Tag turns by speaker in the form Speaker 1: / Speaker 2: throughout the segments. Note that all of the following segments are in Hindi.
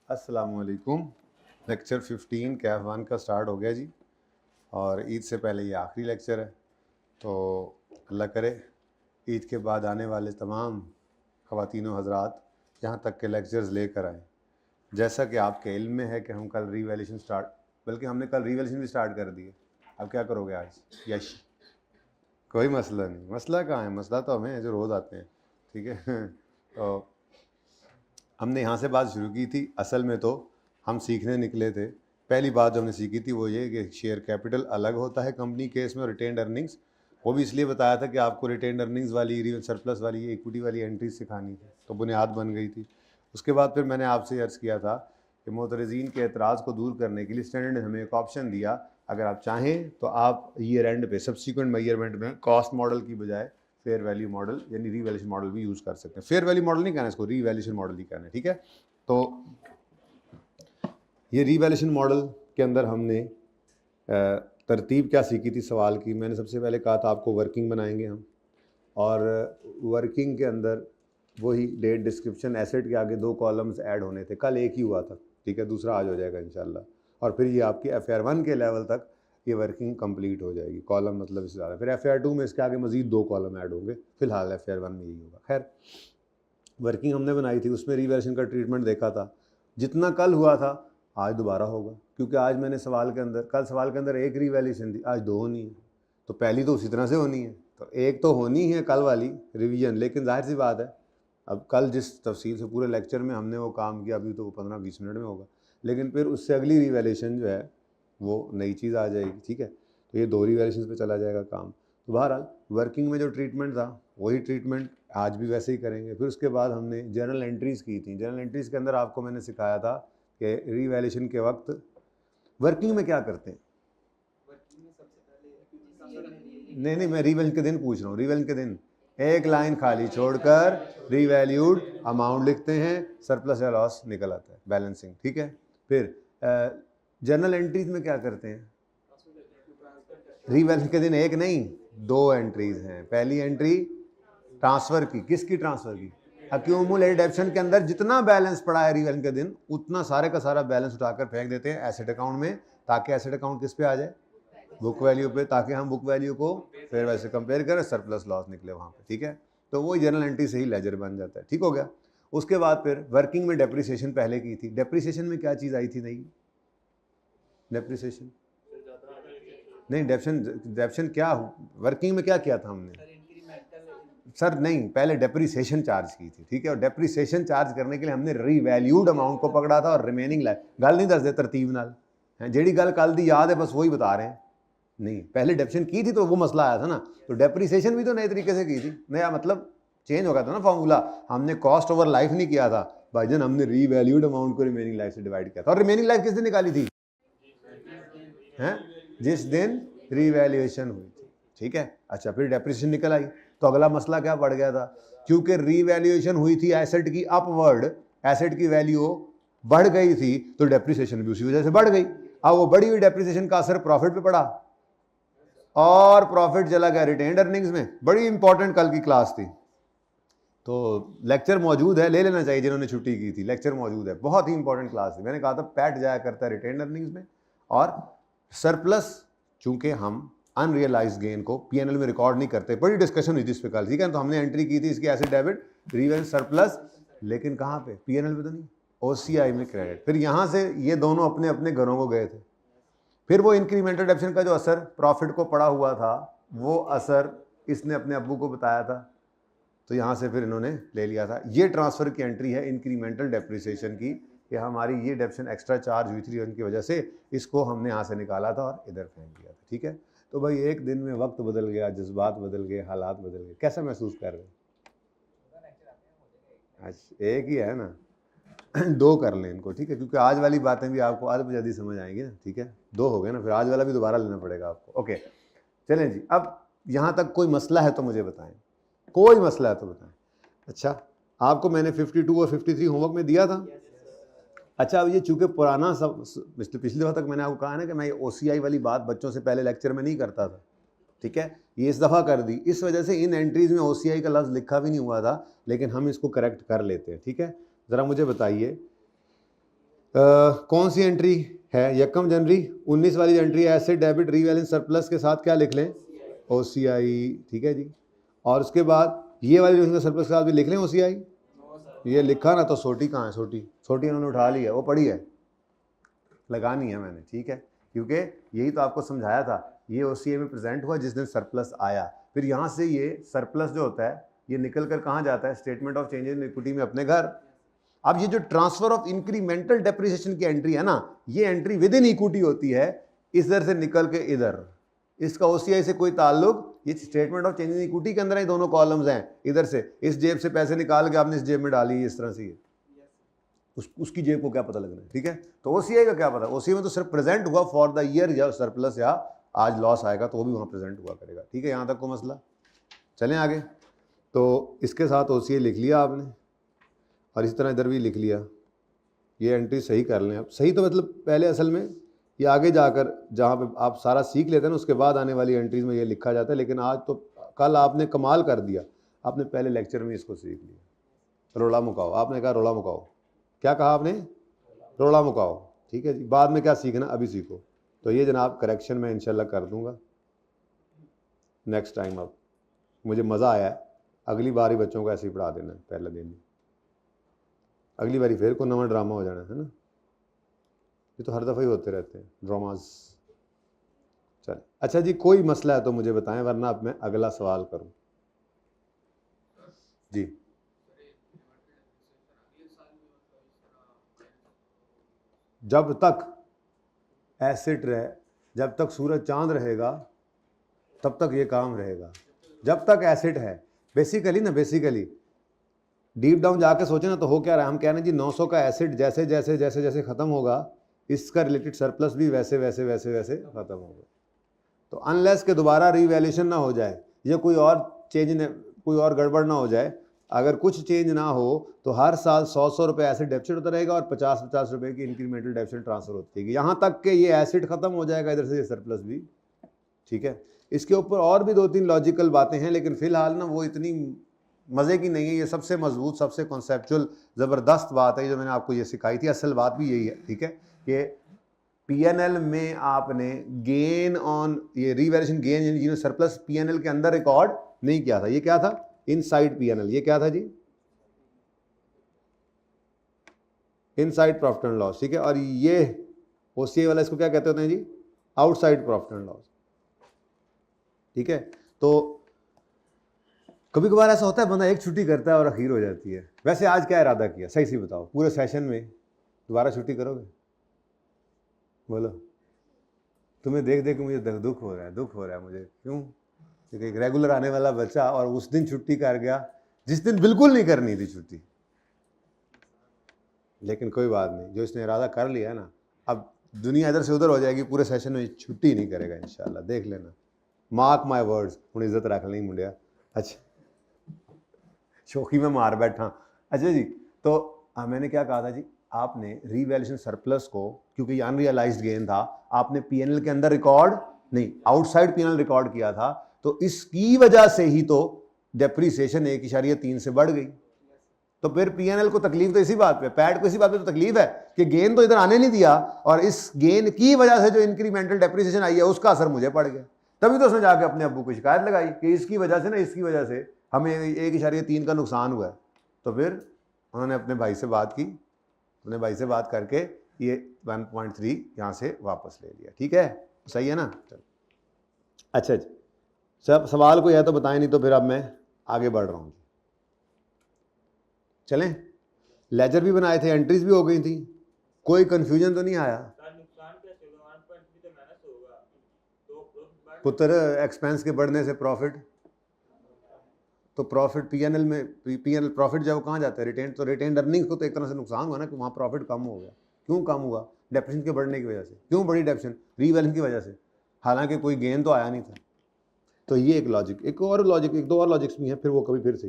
Speaker 1: अस्सलामुअलैकुम। लेक्चर 15 कैफ 1 का स्टार्ट हो गया जी, और ईद से पहले ये आखिरी लेक्चर है। तो अल्लाह करे ईद के बाद आने वाले तमाम ख़वातीन व हज़रात यहाँ तक के लेक्चर्स लेकर आएँ। जैसा कि आपके इल्म में है कि हम कल रिवैल्यूएशन स्टार्ट, बल्कि हमने कल रिवैल्यूएशन भी स्टार्ट कर दिए। अब क्या करोगे आज? यश कोई मसला नहीं। मसला कहाँ है? मसला तो हमें है जो रोज़ आते हैं, ठीक है। तो हमने यहाँ से बात शुरू की थी। असल में तो हम सीखने निकले थे। पहली बात जो हमने सीखी थी वो ये कि शेयर कैपिटल अलग होता है कंपनी केस में, और रिटेन्ड अर्निंग्स वो भी इसलिए बताया था कि आपको रिटेन्ड अर्निंग्स वाली, सरप्लस वाली, इक्विटी वाली एंट्रीज सिखानी थी, तो बुनियाद बन गई थी। उसके बाद फिर मैंने आपसे अर्ज़ किया था कि मोतरज़ीन के एतराज़ को दूर करने के लिए स्टैंडर्ड ने हमें एक ऑप्शन दिया, अगर आप चाहें तो आप ईयर एंड पे सब्सिक्वेंट मेजरमेंट में कॉस्ट मॉडल की बजाय फेयर वैल्यू मॉडल यानी रीवैल्यूएशन मॉडल भी यूज़ कर सकते हैं। फेयर वैल्यू मॉडल नहीं कहना इसको, रीवैल्यूएशन मॉडल ही कहना है, ठीक है। तो ये रीवैल्यूएशन मॉडल के अंदर हमने तरतीब क्या सीखी थी सवाल की। मैंने सबसे पहले कहा था आपको वर्किंग बनाएंगे हम, और वर्किंग के अंदर वही डेट डिस्क्रिप्शन एसेट के आगे 2 कॉलम्स ऐड होने थे। कल एक ही हुआ था, ठीक है, दूसरा आज हो जाएगा इंशाल्लाह। और फिर ये आपकी FR1 के लेवल तक ये वर्किंग कंप्लीट हो जाएगी। कॉलम मतलब इससे ज़्यादा, फिर FR2 में इसके आगे मज़ीद 2 कॉलम ऐड होंगे। फिलहाल FR1 में यही होगा। खैर, वर्किंग हमने बनाई थी, उसमें रिवैल्यूएशन का ट्रीटमेंट देखा था। जितना कल हुआ था आज दोबारा होगा, क्योंकि आज मैंने सवाल के अंदर, कल सवाल के अंदर एक रिवैल्यूएशन थी, आज 2 होनी है। तो पहली तो उसी तरह से होनी है, तो एक तो होनी है कल वाली रिवीजन। लेकिन जाहिर सी बात है, अब कल जिस तफसील से पूरे लेक्चर में हमने वो काम किया, अभी तो वो 15-20 मिनट में होगा, लेकिन फिर उससे अगली रिवैल्यूएशन जो है वो नई चीज़ आ जाएगी, ठीक है। तो ये 2 रिवैल्यूएशन पे चला जाएगा काम। तो बहरहाल वर्किंग में जो ट्रीटमेंट था वही ट्रीटमेंट आज भी वैसे ही करेंगे। फिर उसके बाद हमने जर्नल एंट्रीज़ की थी। जर्नल एंट्रीज़ के अंदर आपको मैंने सिखाया था कि रिवैल्यूएशन के वक्त वर्किंग में क्या करते हैं। नहीं, मैं रिवैल्यूएशन के दिन पूछ रहा हूँ। रिवैल्यूएशन के दिन एक लाइन खाली छोड़कर रिवैल्यूड अमाउंट लिखते हैं, सरप्लस या लॉस निकल आता है, बैलेंसिंग, ठीक है। फिर जर्नल एंट्रीज में क्या करते हैं? रिवैल्यूएशन के दिन एक नहीं 2 एंट्रीज हैं। पहली एंट्री ट्रांसफ़र की, किसकी ट्रांसफ़र की? अक्यूमुलेटेड डेप्शन के अंदर जितना बैलेंस पड़ा है रिवैल्यूएशन के दिन, उतना सारे का सारा बैलेंस उठाकर फेंक देते हैं एसेट अकाउंट में, ताकि एसेट अकाउंट किस पे आ जाए? बुक वैल्यू पे, ताकि हम बुक वैल्यू को फेयर वैल्यू से कंपेयर करें, सरप्लस लॉस निकले वहाँ पे, ठीक है। तो वो जर्नल एंट्री से ही लेजर बन जाता है, ठीक हो गया। उसके बाद फिर वर्किंग में डेप्रिसिएशन पहले की थी। डेप्रिसिएशन में क्या चीज़ आई थी नई? डेप्रिसिएशन नहीं, डेप्शन क्या वर्किंग में क्या किया था हमने? सर नहीं, पहले डेप्रिसिएशन चार्ज की थी, ठीक है। और डेप्रिसिएशन चार्ज करने के लिए हमने रीवैल्यूड अमाउंट को पकड़ा था, और रिमेनिंग लाइफ गल नहीं दसदे तरतीब नाल, जेड़ी गल कल दी याद है बस वही बता रहे हैं। नहीं, पहले डेप्शन की थी तो वो मसला आया था ना। तो डेप्रिसिएशन भी तो नए तरीके से की थी, नया मतलब चेंज हो गया था ना फॉर्मूला। हमने कॉस्ट ओवर लाइफ नहीं किया था भाईजान, हमने रीवैल्यूड अमाउंट को रिमेनिंग लाइफ से डिवाइड किया था। और रिमेनिंग लाइफ किस दिन निकाली थी? हैं, जिस दिन रिवैल्यूएशन हुई थी, ठीक है। अच्छा, फिर डेप्रिसिएशन निकल आई, तो अगला मसला क्या पड़ गया था? क्योंकि रिवैल्यूएशन हुई थी एसेट की अपवर्ड, एसेट की वैल्यू बढ़ गई थी, तो डेप्रिसिएशन भी उसी वजह से बढ़ गई। अब वो बढ़ी हुई डेप्रिसिएशन का असर प्रॉफिट पे पड़ा, और प्रॉफिट चला गया रिटेन्ड अर्निंग्स में। बड़ी इंपॉर्टेंट कल की क्लास थी, तो लेक्चर मौजूद है, ले लेना चाहिए जिन्होंने छुट्टी की थी। लेक्चर मौजूद है, बहुत ही इंपॉर्टेंट क्लास थी। मैंने कहा था पैट जाया करता है रिटेन्ड अर्निंग्स में, और सरप्लस चूंकि हम अनरियलाइज गेन को पीएनएल में रिकॉर्ड नहीं करते, बड़ी डिस्कशन हुई थी इस पे कल, ठीक है। तो हमने एंट्री की थी इसकी एसेट डेबिट रिवेंस सरप्लस, लेकिन कहाँ पे? पीएनएल पे तो नहीं, ओसीआई में क्रेडिट। फिर यहाँ से ये दोनों अपने अपने घरों को गए थे। फिर वो इंक्रीमेंटल डेप्शन का जो असर प्रॉफिट को पड़ा हुआ था, वो असर इसने अपने अब्बू को बताया था, तो यहाँ से फिर इन्होंने ले लिया था। ये ट्रांसफ़र की एंट्री है इंक्रीमेंटल डेप्रिसिएशन की, कि हमारी ये डेप्शन एक्स्ट्रा चार्ज हुई थी उनकी वजह से, इसको हमने यहाँ से निकाला था और इधर फेंक दिया था, ठीक है। तो भाई एक दिन में वक्त बदल गया, जज्बात बदल गए, हालात बदल गए। कैसा महसूस कर रहे हैं? अच्छा, एक ही है ना 2 कर लें इनको, ठीक है, क्योंकि आज वाली बातें भी आपको आधे जल्दी समझ आएंगी ना, ठीक है। 2 हो गए ना, फिर आज वाला भी दोबारा लेना पड़ेगा आपको। ओके, चलें जी। अब यहाँ तक कोई मसला है तो मुझे बताएं, कोई मसला है तो बताएं। अच्छा, आपको मैंने 52 और 53 होमवर्क में दिया था। अच्छा, अब ये चूंकि पुराना सब पिछली दफ़ा तक मैंने आपको कहा ना कि मैं ये OCI वाली बात बच्चों से पहले लेक्चर में नहीं करता था, ठीक है। ये इस दफ़ा कर दी, इस वजह से इन एंट्रीज़ में OCI का लफ्ज़ लिखा भी नहीं हुआ था, लेकिन हम इसको करेक्ट कर लेते हैं, ठीक है। ज़रा मुझे बताइए, कौन सी एंट्री है? 1 जनवरी 19 वाली entry, asset debit revaluation surplus के साथ क्या लिख लें? ओसीआई, ठीक है जी। और उसके बाद ये वाली जो सरप्लस के साथ भी लिख लें ओसीआई। ये लिखा ना तो सोटी कहाँ है? सोटी इन्होंने उठा ली है, वो पड़ी है, लगानी है मैंने, ठीक है, क्योंकि यही तो आपको समझाया था। ये ओसीआई में प्रेजेंट हुआ जिस दिन सरप्लस आया, फिर यहाँ से ये सरप्लस जो होता है ये निकल कर कहाँ जाता है? Statement of changes in equity में अपने घर। अब ये जो ट्रांसफर ऑफ इंक्रीमेंटल डेप्रिसिएशन की एंट्री है ना, ये एंट्री विद इन इक्विटी होती है, इधर से निकल के इधर, इसका ओसीआई से कोई ताल्लुक, ये statement of changes in equity के अंदर ही दोनों कॉलम्स हैं। इधर से इस जेब से पैसे निकाल के आपने इस जेब में डाली, इस तरह से उसकी जेब को क्या पता लगना है, ठीक है। तो ओसीआई का क्या पता? ओसीआई में तो सिर्फ प्रेजेंट हुआ फॉर द ईयर, या सरप्लस या आज लॉस आएगा तो वो भी वहाँ प्रेजेंट हुआ करेगा, ठीक है। यहाँ तक को मसला। चलें आगे। तो इसके साथ ओसीआई लिख लिया आपने, और इस तरह इधर भी लिख लिया। ये एंट्री सही कर लें आप। सही तो मतलब पहले असल में ये आगे जाकर जहाँ पे आप सारा सीख लेते हैं ना, उसके बाद आने वाली एंट्रीज में ये लिखा जाता है, लेकिन आज तो कल आपने कमाल कर दिया, आपने पहले लेक्चर में इसको सीख लिया। रोड़ा मुकाओ, आपने कहा रोड़ा मुकाओ। क्या कहा आपने? रोड़ा मुकाओ, ठीक है जी। बाद में क्या सीखना, अभी सीखो। तो ये जनाब करेक्शन में इंशाल्लाह कर दूंगा नेक्स्ट टाइम। अब मुझे मज़ा आया है, अगली बार ही बच्चों को ऐसे ही पढ़ा देना है पहले दिन। अगली बारी फिर को नवा ड्रामा हो जाना है ना, ये तो हर दफ़ा ही होते रहते हैं ड्रामाज। चल अच्छा जी, कोई मसला है तो मुझे बताएं, वरना अब मैं अगला सवाल करूं जी। जब तक एसिड रहे, जब तक सूरज चांद रहेगा तब तक ये काम रहेगा, जब तक एसिड है। बेसिकली ना, बेसिकली डीप डाउन जाके सोचे ना तो हो क्या रहा है, हम कह रहे हैं जी 900 का एसिड जैसे जैसे जैसे जैसे ख़त्म होगा, इसका रिलेटेड सरप्लस भी वैसे वैसे वैसे वैसे ख़त्म होगा। तो अनलेस के दोबारा रीवैल्यूएशन ना हो जाए, या कोई और चेंज, कोई और गड़बड़ ना हो जाए, अगर कुछ चेंज ना हो तो हर साल 100 रुपये एसिड डेबिट होता रहेगा, और 50 रुपये की इंक्रीमेंटल डेबिट ट्रांसफर होती है, यहाँ तक कि ये एसिड ख़त्म हो जाएगा, इधर से ये सरप्लस भी, ठीक है। इसके ऊपर और भी 2-3 लॉजिकल बातें हैं, लेकिन फ़िलहाल ना वो इतनी मज़े की नहीं है। ये सबसे मजबूत, सबसे कॉन्सेप्चुअल ज़बरदस्त बात है जो मैंने आपको ये सिखाई थी। असल बात भी यही है, ठीक है, कि पीएनएल में आपने गेन ऑन, ये रीवैल्यूएशन गेन जिन्होंने सरप्लस पीएनएल के अंदर रिकॉर्ड नहीं किया था। ये क्या था? Inside PNL. ये क्या था जी? इनसाइड प्रॉफिट एंड लॉस, ठीक है। और ये ओसीआई वाला इसको क्या कहते होते हैं जी? आउटसाइड प्रॉफिट एंड लॉस, ठीक है। तो कभी कभार ऐसा होता है बंदा एक छुट्टी करता है और अखीर हो जाती है। वैसे आज क्या इरादा किया, सही सी बताओ, पूरे सेशन में दोबारा छुट्टी करोगे? बोलो। तुम्हें देख देख के मुझे दुख हो रहा है, दुख हो रहा है मुझे। क्यों? क्योंकि एक रेगुलर आने वाला बच्चा और उस दिन छुट्टी कर गया जिस दिन बिल्कुल नहीं करनी थी छुट्टी। लेकिन कोई बात नहीं, जो इसने इरादा कर लिया है ना, अब दुनिया इधर से उधर हो जाएगी, पूरे सेशन में छुट्टी नहीं करेगा इंशाल्लाह, देख लेना, मार्क माई वर्ड्स। हूँ इज्जत रख ली मुंडिया। अच्छा, शौकी में मार बैठा। अच्छा जी, तो मैंने क्या कहा था जी, आपने रीवैल्यूएशन सरप्लस को, क्योंकि ये अनरियलाइज्ड गेन था, आपने पीएनएल के अंदर रिकॉर्ड नहीं, आउटसाइड पीएनएल रिकॉर्ड किया था, तो इसकी वजह से ही तो डेप्रीसिएशन 1.3 से बढ़ गई। तो फिर पीएनएल को तकलीफ तो इसी बात पे, पैड को इसी बात पे तो तकलीफ है कि गेन तो इधर आने नहीं दिया, और इस गेन की वजह से जो इंक्रीमेंटल डेप्रीसिएशन आई है उसका असर मुझे पड़ गया। तभी तो उसने जाके अपने अब्बू को शिकायत लगाई कि इसकी वजह से ना, इसकी वजह से हमें 1.3 का नुकसान हुआ है। तो फिर उन्होंने अपने भाई से बात की, अपने भाई से बात करके ये 1.3 यहाँ से वापस ले लिया, ठीक है, सही है ना। चलो अच्छा जी, सब सवाल कोई है तो बताएं, नहीं तो फिर अब मैं आगे बढ़ रहा हूँ। चलें, लेजर भी बनाए थे, एंट्रीज भी हो गई थी, कोई कंफ्यूजन तो नहीं आया? पुत्र एक्सपेंस के बढ़ने से प्रॉफिट, तो प्रॉफिट पीएनएल में, पीएनएल प्रॉफिट जब कहाँ जाता है? रिटेन, तो रिटेन अर्निंग्स को तो एक तरह से नुकसान हुआ ना, कि वहाँ प्रॉफिट कम हो गया। क्यों कम हुआ? डेप्रिसिएशन के बढ़ने की वजह से। क्यों बढ़ी डेप्रिसिएशन? रीवैल्यूएशन की वजह से, हालांकि कोई गेन तो आया नहीं था। तो ये एक लॉजिक, एक और लॉजिक, एक दो और लॉजिक्स भी हैं, फिर वो कभी फिर से,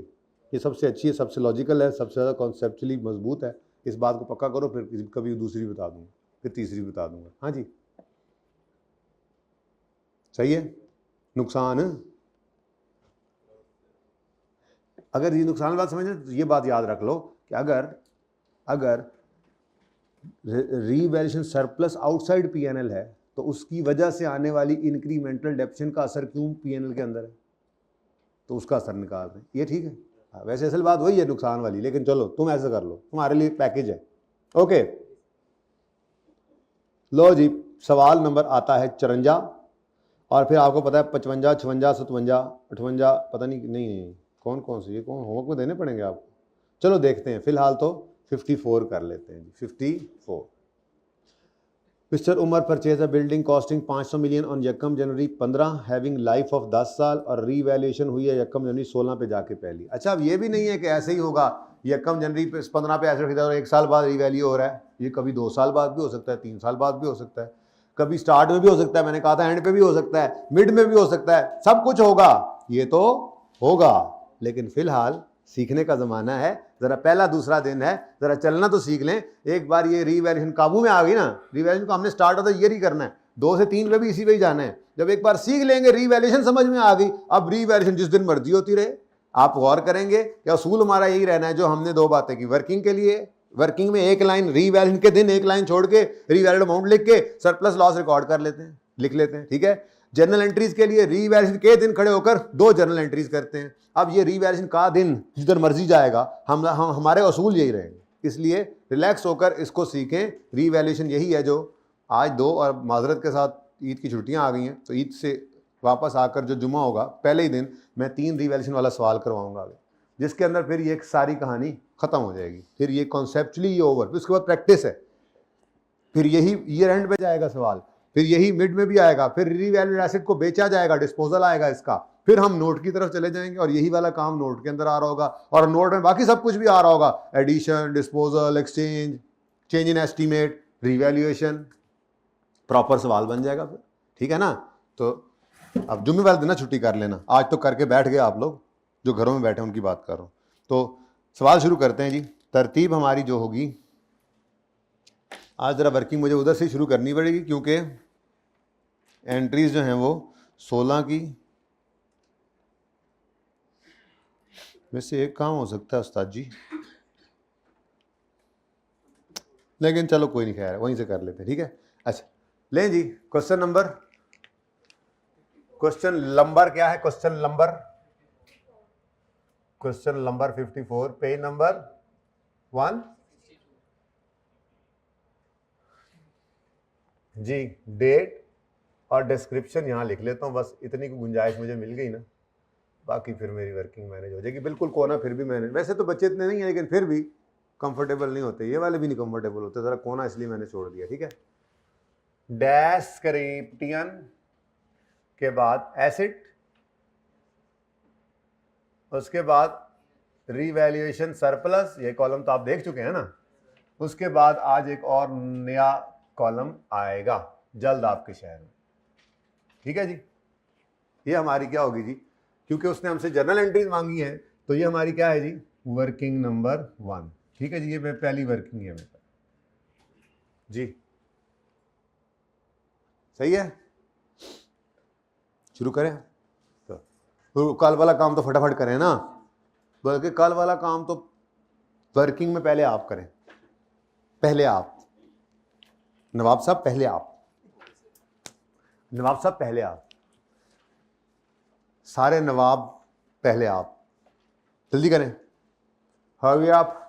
Speaker 1: ये सबसे अच्छी है, सबसे लॉजिकल है, सबसे ज़्यादा कॉन्सेप्चुअली मजबूत है। इस बात को पक्का करो, फिर कभी दूसरी बता दूँगा, फिर तीसरी बता दूँगा। हाँ जी, सही है। नुकसान, अगर ये नुकसान बात समझे तो ये बात याद रख लो कि अगर रीवैल्यूएशन सरप्लस आउटसाइड पीएनएल है, तो उसकी वजह से आने वाली इंक्रीमेंटल डेप्शन का असर क्यों पीएनएल के अंदर है, तो उसका असर निकाल रहे हैं। ये ठीक है। वैसे असल बात वही है नुकसान वाली, लेकिन चलो तुम ऐसा कर लो, तुम्हारे लिए पैकेज है। ओके, लो जी, सवाल नंबर आता है 54, और फिर आपको पता है 55, 56, 57, 58, पता नहीं कौन कौन से, ये कौन होमवर्क में देने पड़ेंगे आपको। चलो देखते हैं, फिलहाल तो 54 कर लेते हैं जी। 54, mister Umar purchase a building costing 500 million on यकम जनवरी 15 हैविंग लाइफ ऑफ 10 साल, और रीवैल्यूएशन हुई है यकम जनवरी 16 पे जाके पहली। अच्छा, अब ये भी नहीं है कि ऐसे ही होगा, यकम जनवरी 15 पे ऐसे खरीदा और 1 साल बाद रीवैल्यू हो रहा है। ये कभी 2 साल बाद भी हो सकता है, 3 साल बाद भी हो सकता है, कभी स्टार्ट में भी हो सकता है, मैंने कहा था एंड पे भी हो सकता है, मिड में भी हो सकता है, सब कुछ होगा, ये तो होगा। लेकिन फिलहाल सीखने का ज़माना है, ज़रा पहला दूसरा दिन है, ज़रा चलना तो सीख लें। एक बार ये रीवैल्यूएशन काबू में आ गई ना, रीवैल्यूएशन को हमने स्टार्ट होता ईयर ही करना है, 2 से 3 पे भी इसी पे ही जाना है। जब एक बार सीख लेंगे, रीवैल्यूएशन समझ में आ गई, अब रीवैल्यूएशन जिस दिन मर्जी होती रहे। आप गौर करेंगे कि असूल हमारा यही रहना है जो हमने 2 बातें की वर्किंग के लिए। वर्किंग में एक लाइन रीवैल्यूएशन के दिन, एक लाइन छोड़ के रीवैल्यूड अमाउंट लिख के सरप्लस लॉस रिकॉर्ड कर लेते हैं, लिख लेते हैं, ठीक है। जर्नल एंट्रीज के लिए रीवैल्यूएशन के दिन खड़े होकर 2 जर्नल एंट्रीज करते हैं। अब ये रीवैल्यूएशन का दिन जिधर मर्जी जाएगा, हम हमारे असूल यही रहेंगे, इसलिए रिलैक्स होकर इसको सीखें। रीवैल्यूएशन यही है जो आज 2, और माजरत के साथ ईद की छुट्टियां आ गई हैं, तो ईद से वापस आकर जो जुमा होगा पहले ही दिन मैं 3 रीवैल्यूएशन वाला सवाल करवाऊंगा आगे, जिसके अंदर फिर ये सारी कहानी खत्म हो जाएगी। फिर ये कॉन्सेप्चुअली ये ओवर, फिर उसके बाद प्रैक्टिस है, फिर यही ईयर एंड पे जाएगा सवाल, फिर यही मिड में भी आएगा, फिर रीवैल्यूड एसेट को बेचा जाएगा, डिस्पोजल आएगा इसका, फिर हम नोट की तरफ चले जाएंगे और यही वाला काम नोट के अंदर आ रहा होगा, और नोट में बाकी सब कुछ भी आ रहा होगा, addition, disposal, exchange, change in estimate, revaluation, proper सवाल बन जाएगा फिर, ठीक है ना। तो अब जुम्मे वाले दिन ना छुट्टी कर लेना, आज तो करके बैठ गए आप लोग, जो घरों में बैठे उनकी बात कर रहा हूँ। तो सवाल शुरू करते हैं जी। तरतीब हमारी जो होगी आज, ज़रा वर्किंग मुझे उधर से शुरू करनी पड़ेगी, क्योंकि एंट्रीज जो हैं वो 16 की, वैसे एक काम हो सकता है उस्ताद जी, लेकिन चलो कोई नहीं, खैर वहीं से कर लेते हैं, ठीक है। अच्छा लें जी, क्वेश्चन नंबर क्या है, क्वेश्चन नंबर 54, पेज नंबर 1 जी। डेट और डिस्क्रिप्शन यहाँ लिख लेता हूँ, बस इतनी की गुंजाइश मुझे मिल गई ना, बाकी फिर मेरी वर्किंग मैनेज हो जाएगी। बिल्कुल कोना फिर भी मैंने, वैसे तो बच्चे इतने नहीं है, लेकिन फिर भी कंफर्टेबल नहीं होते, ये वाले भी नहीं कंफर्टेबल होते, ज़रा कोना इसलिए मैंने छोड़ दिया, ठीक है। डेस्क्रिप्टियन के बाद एसिड, उसके बाद रीवैल्यूएशन सरप्लस, ये कॉलम तो आप देख चुके हैं ना। उसके बाद आज एक और नया कॉलम आएगा जल्द आपके शहर में, ठीक है जी। ये हमारी क्या होगी जी, क्योंकि उसने हमसे जर्नल एंट्रीज मांगी है, तो ये हमारी क्या है जी, वर्किंग नंबर 1, ठीक है जी। ये पहली वर्किंग है मेरे जी, सही है। शुरू करें तो कल वाला काम तो फटाफट करें ना, बल्कि कल वाला काम तो वर्किंग में पहले आप करें, पहले आप नवाब साहब, पहले आप नवाब साहब, पहले आप सारे नवाब, पहले आप जल्दी करें, हरी आप।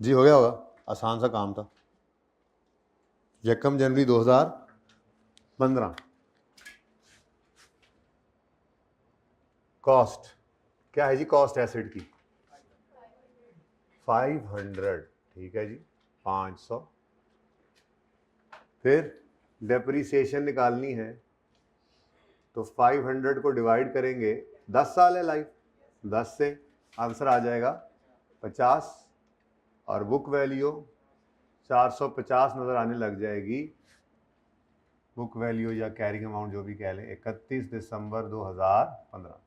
Speaker 1: जी हो गया होगा, आसान सा काम था। यकम जनवरी 2015 कॉस्ट क्या है जी? कॉस्ट एसिड की 500, ठीक है जी, 500। फिर डेप्रीसिएशन निकालनी है तो 500 को डिवाइड करेंगे, 10 साल है लाइफ, 10 से आंसर आ जाएगा 50, और बुक वैल्यू 450 नज़र आने लग जाएगी। बुक वैल्यू या कैरिंग अमाउंट जो भी कह लें, 31 दिसंबर 2015।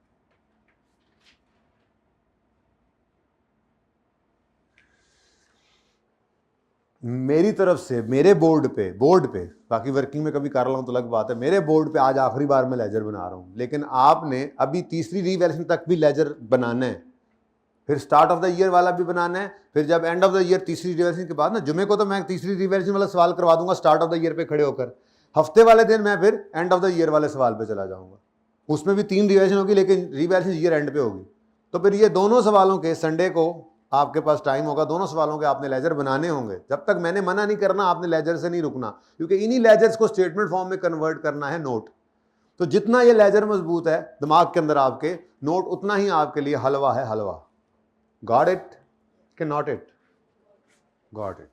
Speaker 1: मेरी तरफ से मेरे बोर्ड पे बाकी वर्किंग में कभी कर रहा हूँ तो अलग बात है, मेरे बोर्ड पे आज आखिरी बार मैं लेजर बना रहा हूँ, लेकिन आपने अभी तीसरी रीवैल्यूएशन तक भी लेजर बनाना है, फिर स्टार्ट ऑफ द ईयर वाला भी बनाना है, फिर जब एंड ऑफ द ईयर तीसरी रिवैल्यूएशन के बाद ना, जुमे को तो मैं तीसरी रिवैल्यूएशन वाला सवाल करवा दूंगा स्टार्ट ऑफ द ईयर पे खड़े होकर, हफ्ते वाले दिन मैं फिर एंड ऑफ द ईयर वाले सवाल पे चला जाऊंगा, उसमें भी 3 रिवैल्यूएशन होगी, लेकिन रिवैल्यूएशन ईयर एंड पे होगी। तो फिर ये दोनों सवालों के संडे को आपके पास टाइम होगा, दोनों सवालों के आपने लेजर बनाने होंगे। जब तक मैंने मना नहीं करना, आपने लेजर से नहीं रुकना, क्योंकि इन्हीं लेजर्स को स्टेटमेंट फॉर्म में कन्वर्ट करना है नोट। तो जितना ये लेजर मजबूत है दिमाग के अंदर आपके, नोट उतना ही आपके लिए हलवा है, हलवा। गॉट इट कि नॉट इट? Got it.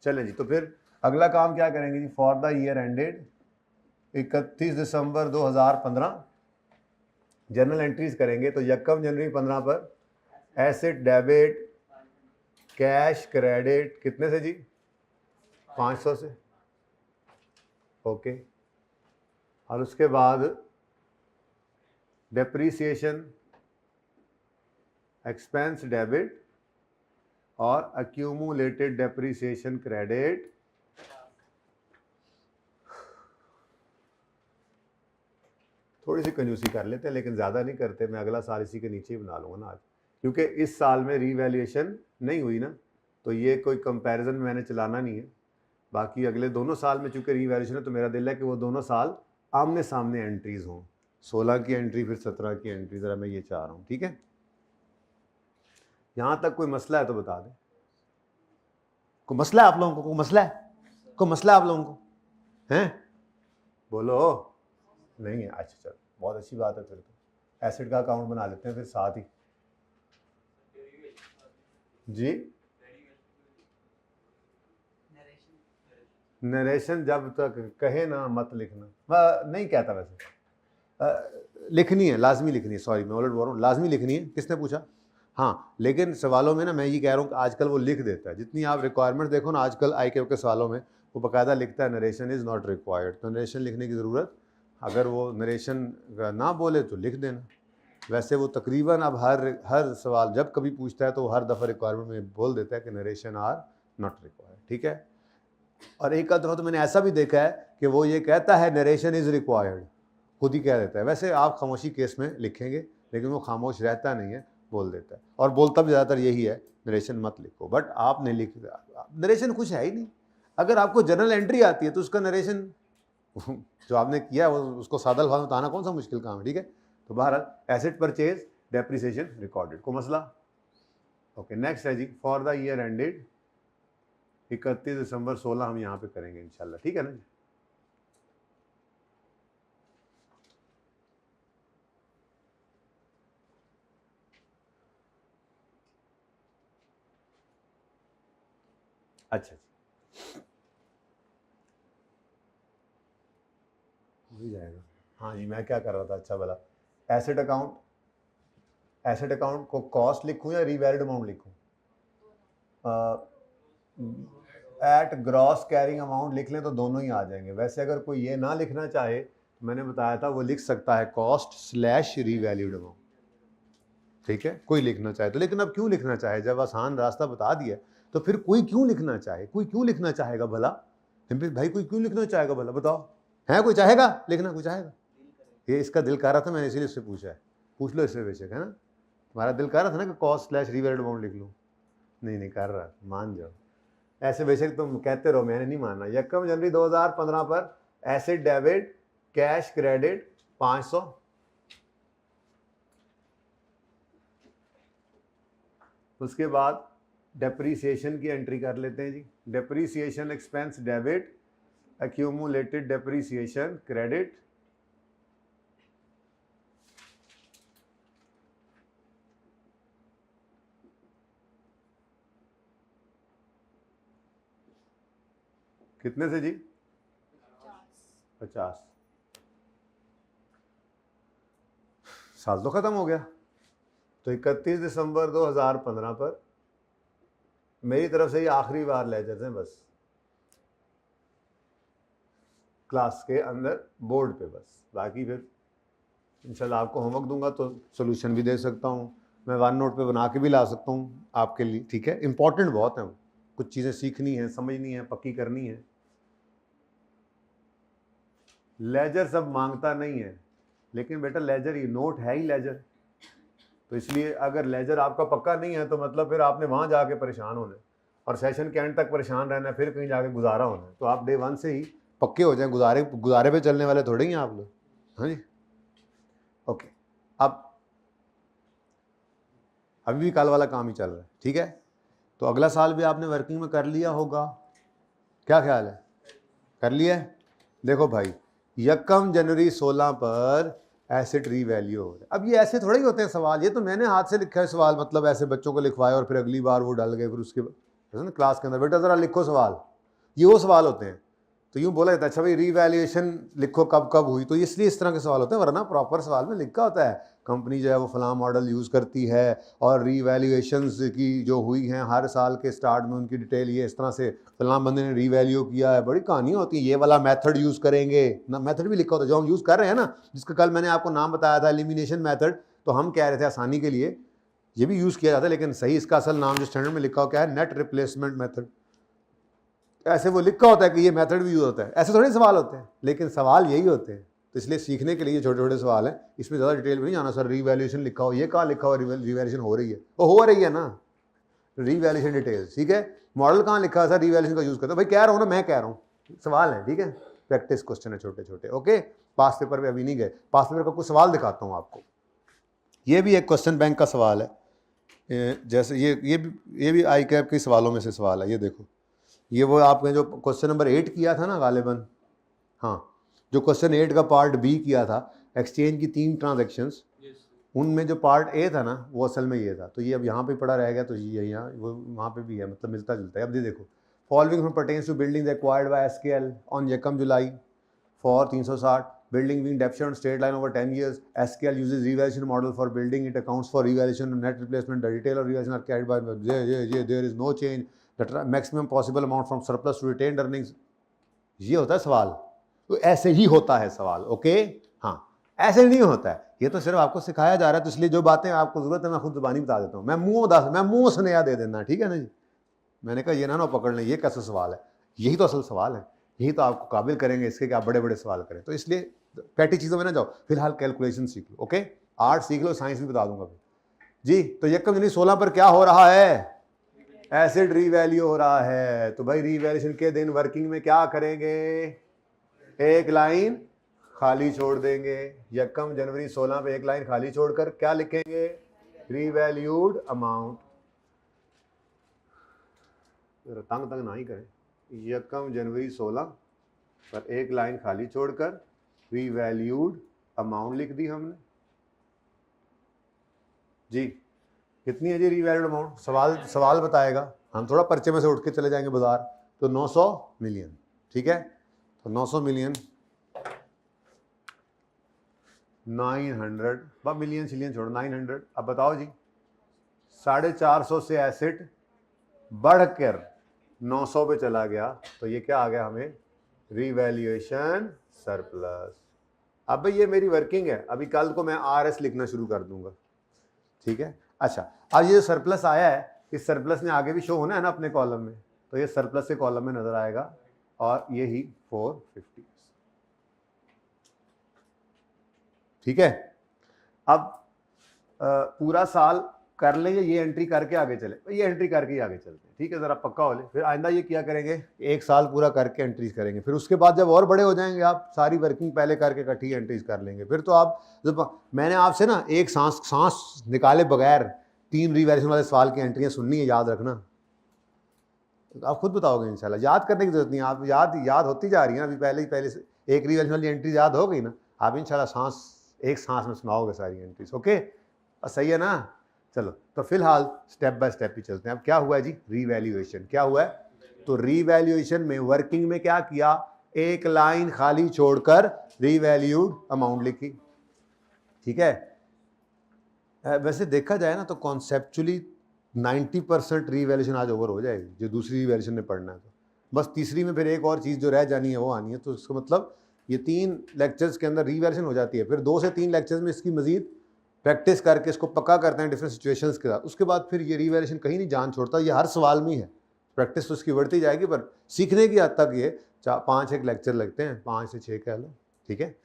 Speaker 1: चलें जी, तो फिर अगला काम क्या करेंगे जी? फॉर द ईयर एंडेड 31 दिसंबर 2015 जर्नल एंट्रीज करेंगे। तो 1 जनवरी 15 पर एसेट डेबिट कैश क्रेडिट कितने से जी? 500 से, ओके। और उसके बाद डेप्रीसिएशन एक्सपेंस डेबिट और अक्यूमुलेटेड डेप्रीसिएशन क्रेडिट थोड़ी सी कंजूसी कर लेते हैं, लेकिन ज़्यादा नहीं करते। मैं अगला साल इसी के नीचे ही बना लूँगा ना आज, क्योंकि इस साल में रीवैल्यूएशन नहीं हुई ना, तो ये कोई कंपैरिजन मैंने चलाना नहीं है। बाकी अगले दोनों साल में चूँकि रीवैल्यूएशन है, तो मेरा दिल है कि वो दोनों साल आमने सामने एंट्रीज़ हों, 16 की एंट्री फिर 17 की एंट्री, ज़रा मैं ये चाह रहा हूँ, ठीक है। यहाँ तक कोई मसला है तो बता दें। कोई मसला है आप लोगों को? कोई मसला है? कोई मसला है आप लोगों को? हैं? बोलो। नहीं है? अच्छा चलो, बहुत अच्छी बात है। फिर तो एसिड का अकाउंट बना लेते हैं फिर साथ ही जी। नरेशन जब तक कहे ना मत लिखना, नहीं कहता वैसे, लिखनी है, लाजमी लिखनी है। सॉरी मैं उलट बोल रहा हूँ, लाजमी लिखनी है। किसने पूछा? हाँ, लेकिन सवालों में ना मैं ये कह रहा हूँ कि आजकल वो लिख देता है। जितनी आप रिक्वायरमेंट देखो ना आजकल IQ के सवालों में, वो बाकायदा लिखता है नरेशन इज़ नॉट रिक्वायर्ड। तो नरेशन लिखने की ज़रूरत, अगर वो नरेशन ना बोले तो लिख देना। वैसे वो तकरीबन अब हर सवाल जब कभी पूछता है तो हर दफ़ा रिक्वायरमेंट में बोल देता है कि नरेशन आर नॉट रिक्वायर्ड, ठीक है। और एक आध दफ़ा तो मैंने ऐसा भी देखा है कि वो ये कहता है नरेशन इज़ रिक्वायर्ड, खुद ही कह देता है। वैसे आप खामोशी केस में लिखेंगे, लेकिन वो खामोश रहता नहीं है, बोल देता है। और बोलता भी ज़्यादातर यही है, नरेशन मत लिखो, बट आपने लिख, नरेशन कुछ है ही नहीं। अगर आपको जर्नल एंट्री आती है तो उसका नरेशन जो आपने किया वो उसको सादा अल्फाज में बताना कौन सा मुश्किल काम है, ठीक है। तो बहरहाल एसेट परचेज डेप्रीसिएशन रिकॉर्डेड, को मसला? ओके, नेक्स्ट है जी, फॉर द ईयर एंडेड 31 दिसंबर 16 हम यहाँ पे करेंगे इंशाल्लाह, ठीक है ना जी। अच्छा जी, हो ही जाएगा। हाँ जी, मैं क्या कर रहा था, अच्छा भला एसेट अकाउंट को कॉस्ट लिखूँ या रीवैल्यूड अमाउंट लिखूँ? एट ग्रॉस कैरिंग अमाउंट लिख लें तो दोनों ही आ जाएंगे। वैसे अगर कोई ये ना लिखना चाहे तो मैंने बताया था वो लिख सकता है कॉस्ट स्लैश रीवैल्यूड अमाउंट, ठीक है, कोई लिखना चाहे तो। लेकिन अब क्यों लिखना चाहे, जब आसान रास्ता बता दिया तो फिर कोई क्यों लिखना चाहे? कोई क्यों लिखना चाहेगा भला? भाई कोई क्यों लिखना चाहेगा भला, बताओ? है कोई चाहेगा लिखना? कोई चाहेगा? ये इसका दिल कर रहा था, मैंने इसीलिए उससे पूछा है। पूछ लो इससे बेशक, है ना। तुम्हारा दिल कर रहा था ना कि कॉस्ट स्लैश रीवैल्यूड अमाउंट लिख लूँ? नहीं कर रहा, मान जाओ। ऐसे बेशक तुम कहते रहो, मैंने नहीं मानना। 1 जनवरी 2015 पर एसेट डेबिट कैश क्रेडिट 500, उसके बाद डेप्रीसिएशन की एंट्री कर लेते हैं जी। Depreciation expense debit accumulated depreciation credit कितने से जी? 50। साल तो खत्म हो गया। तो 31 दिसंबर 2015 पर मेरी तरफ से ये आखिरी बार लेजर्स हैं बस, क्लास के अंदर बोर्ड पे बस। बाकी फिर इंशाल्लाह आपको होमवर्क दूंगा तो सोल्यूशन भी दे सकता हूँ, मैं वन नोट पे बना के भी ला सकता हूँ आपके लिए, ठीक है। इंपॉर्टेंट बहुत है, कुछ चीज़ें सीखनी है, समझनी है, पक्की करनी है। लेजर सब मांगता नहीं है, लेकिन बेटा लेजर ये नोट है ही लेजर, तो इसलिए अगर लेजर आपका पक्का नहीं है तो मतलब फिर आपने वहाँ जाके परेशान होना है और सेशन के एंड तक परेशान रहना है, फिर कहीं जाके गुजारा होना है। तो आप डे 1 से ही पक्के हो जाएं, गुजारे पे चलने वाले थोड़े ही हैं आप लोग। हाँ जी, ओके। अब अभी भी कल वाला काम ही चल रहा है, ठीक है। तो अगला साल भी आपने वर्किंग में कर लिया होगा, क्या ख्याल है? कर लिया है? देखो भाई 1 जनवरी 16 पर एसेट रीवैल्यू हो रहा है। अब ये ऐसे थोड़े ही होते हैं सवाल, ये तो मैंने हाथ से लिखा है सवाल, मतलब ऐसे बच्चों को लिखवाए और फिर अगली बार वो डाल गए, फिर उसके बाद क्लास के अंदर बेटा ज़रा लिखो सवाल, ये वो सवाल होते हैं। तो यूँ बोला जाता है अच्छा भाई रीवैल्यूएशन लिखो कब कब हुई, तो इसलिए इस तरह के सवाल होते हैं, वरना प्रॉपर सवाल में लिखा होता है कंपनी जो है वो फलां मॉडल यूज़ करती है और रीवैल्यूएशंस की जो हुई हैं हर साल के स्टार्ट में उनकी डिटेल ये इस तरह से फलां बंदे ने रीवैल्यू किया है, बड़ी कहानियाँ होती हैं। ये वाला मेथड यूज़ करेंगे ना, मेथड भी लिखा होता है जो हम यूज़ कर रहे हैं ना, जिसका कल मैंने आपको नाम बताया था एलिमिनेशन मेथड, तो हम कह रहे थे आसानी के लिए ये भी यूज़ किया जाता है, लेकिन सही इसका असल नाम जो स्टैंडर्ड में लिखा हो क्या है, नेट रिप्लेसमेंट मेथड। ऐसे वो लिखा होता है कि ये मेथड भी यूज होता है, ऐसे थोड़े सवाल होते हैं, लेकिन सवाल यही होते हैं। तो इसलिए सीखने के लिए छोटे छोटे सवाल हैं, इसमें ज़्यादा डिटेल में नहीं जाना। सर रीवैल्यूएशन लिखा हो, ये कहाँ लिखा हो रीवैल्यूएशन हो रही है? वो हो रही है ना, रीवैल्यूएशन डिटेल्स, ठीक है। मॉडल कहाँ लिखा है सर रीवैल्यूएशन का यूज़ करता है? भाई कह रहा हूँ ना, मैं कह रहा हूँ, सवाल है, ठीक है, प्रैक्टिस क्वेश्चन है छोटे छोटे। ओके, पास पेपर पे अभी नहीं गए, पास पेपर का कुछ सवाल दिखाता हूँ आपको। ये भी एक क्वेश्चन बैंक का सवाल है, जैसे ये भी आई कैप के सवालों में से सवाल है। ये देखो, ये वो आपने जो क्वेश्चन नंबर 8 किया था ना गालिबन, हाँ, जो क्वेश्चन 8 का पार्ट बी किया था, एक्सचेंज की 3 ट्रांजैक्शंस, उनमें जो पार्ट ए था ना वो असल में ये था। तो ये अब यहाँ पे पड़ा रह गया, तो ये यहाँ वो वहाँ पे भी है, मतलब मिलता जुलता है। अब ये देखो, following from pertains to building acquired by SKL on 1 July for 360 building being deficient on straight line over 10 years. SQL uses revaluation model for building. It accounts for revaluation and net replacement. The detail of revaluation are carried by there is no change. The maximum possible amount from surplus to retained earnings. ये होता है सवाल, तो ऐसे ही होता है सवाल। ओके, हाँ, ऐसे नहीं होता है, ये तो सिर्फ आपको सिखाया जा रहा है। तो इसलिए जो बातें आपको जरूरत है मैं खुद जुबानी बता देता हूँ, मैं मुंह से नया दे देना, ठीक है ना जी। मैंने कहा ये ना पकड़ लें, ये कैसा सवाल है, यही तो असल सवाल है, यही तो आपको काबिल करेंगे इसके कि आप बड़े बड़े सवाल करें। तो इसलिए पैटी चीज़ों में ना जाओ, फिलहाल कैलकुलेशन सीख लो। ओके, आर्ट सीख लो, साइंस भी बता दूंगा जी। तो 1 जनवरी 16 पर क्या हो रहा है? एसिड रीवैल्यू हो रहा है। तो भाई रीवैल्यूएशन के दिन वर्किंग में क्या करेंगे? एक लाइन खाली छोड़ देंगे। 1 जनवरी 16 पे एक लाइन खाली छोड़कर क्या लिखेंगे? Revalued amount. तंग तंग ना ही करें। 1 जनवरी 16 पर एक लाइन खाली छोड़कर रीवैल्यूड अमाउंट लिख दी हमने जी। कितनी है जी रीवैल्यूड अमाउंट? सवाल बताएगा, हम थोड़ा पर्चे में से उठ के चले जाएंगे बाजार। तो 900 मिलियन, ठीक है। तो 900 मिलियन 900 मिलियन सिलियन छोड़ो 900। अब बताओ जी, 450 से एसेट बढ़कर 900 पे चला गया, तो ये क्या आ गया हमें? Revaluation surplus. अब भाई ये मेरी वर्किंग है, अभी कल को मैं आरएस लिखना शुरू कर दूंगा, ठीक है। अच्छा, अब ये जो सरप्लस आया है, इस सरप्लस ने आगे भी शो होना है ना अपने कॉलम में, तो ये सरप्लस के कॉलम में नजर आएगा और ये ही 450, ठीक है। अब पूरा साल कर लेंगे, ये एंट्री करके आगे चले, ये एंट्री करके ही आगे चलते हैं, ठीक है। ज़रा पक्का हो ले, फिर आइंदा ये क्या करेंगे, एक साल पूरा करके एंट्रीज करेंगे। फिर उसके बाद जब और बड़े हो जाएंगे आप, सारी वर्किंग पहले करके इकट्ठी एंट्रीज कर लेंगे। फिर तो आप जब मैंने आपसे ना एक सांस निकाले बगैर 3 रीवैल्यूएशन वाले सवाल की एंट्रियाँ सुननी है, याद रखना। तो आप खुद बताओगे इंशाल्लाह, याद करने की जरूरत नहीं है, आप याद होती जा रही है। अभी पहले से एक रीवैल्यूएशन वाली एंट्री याद हो गई ना, आप इंशाल्लाह एक सांस में सुनाओगे सारी एंट्रीज। ओके, सही है ना। चलो, तो फिलहाल स्टेप बाय स्टेप ही चलते हैं। अब क्या हुआ है जी? रीवैल्यूएशन क्या हुआ है? तो रीवैल्यूएशन में वर्किंग में क्या किया, एक लाइन खाली छोड़कर रीवैल्यूड अमाउंट लिखी। ठीक है, वैसे देखा जाए ना तो कॉन्सेप्चुअली 90% रीवैल्यूएशन आज ओवर हो जाएगी, जो दूसरी रीवैल्यूएशन में पढ़ना है। तो बस तीसरी में फिर एक और चीज़ जो रह जानी है वो आनी है। तो इसका मतलब ये 3 लेक्चर्स के अंदर रीवैल्यूएशन हो जाती है, फिर 2 से 3 लेक्चर्स में इसकी मजीद प्रैक्टिस करके इसको पक्का करते हैं डिफरेंट सिचुएशंस के साथ। उसके बाद फिर ये रीवैल्यूएशन कहीं नहीं जान छोड़ता, ये हर सवाल में ही है। प्रैक्टिस तो इसकी बढ़ती जाएगी, पर सीखने की हद तक ये 5 लेक्चर लगते हैं, 5 से 6 कह लो। ठीक है,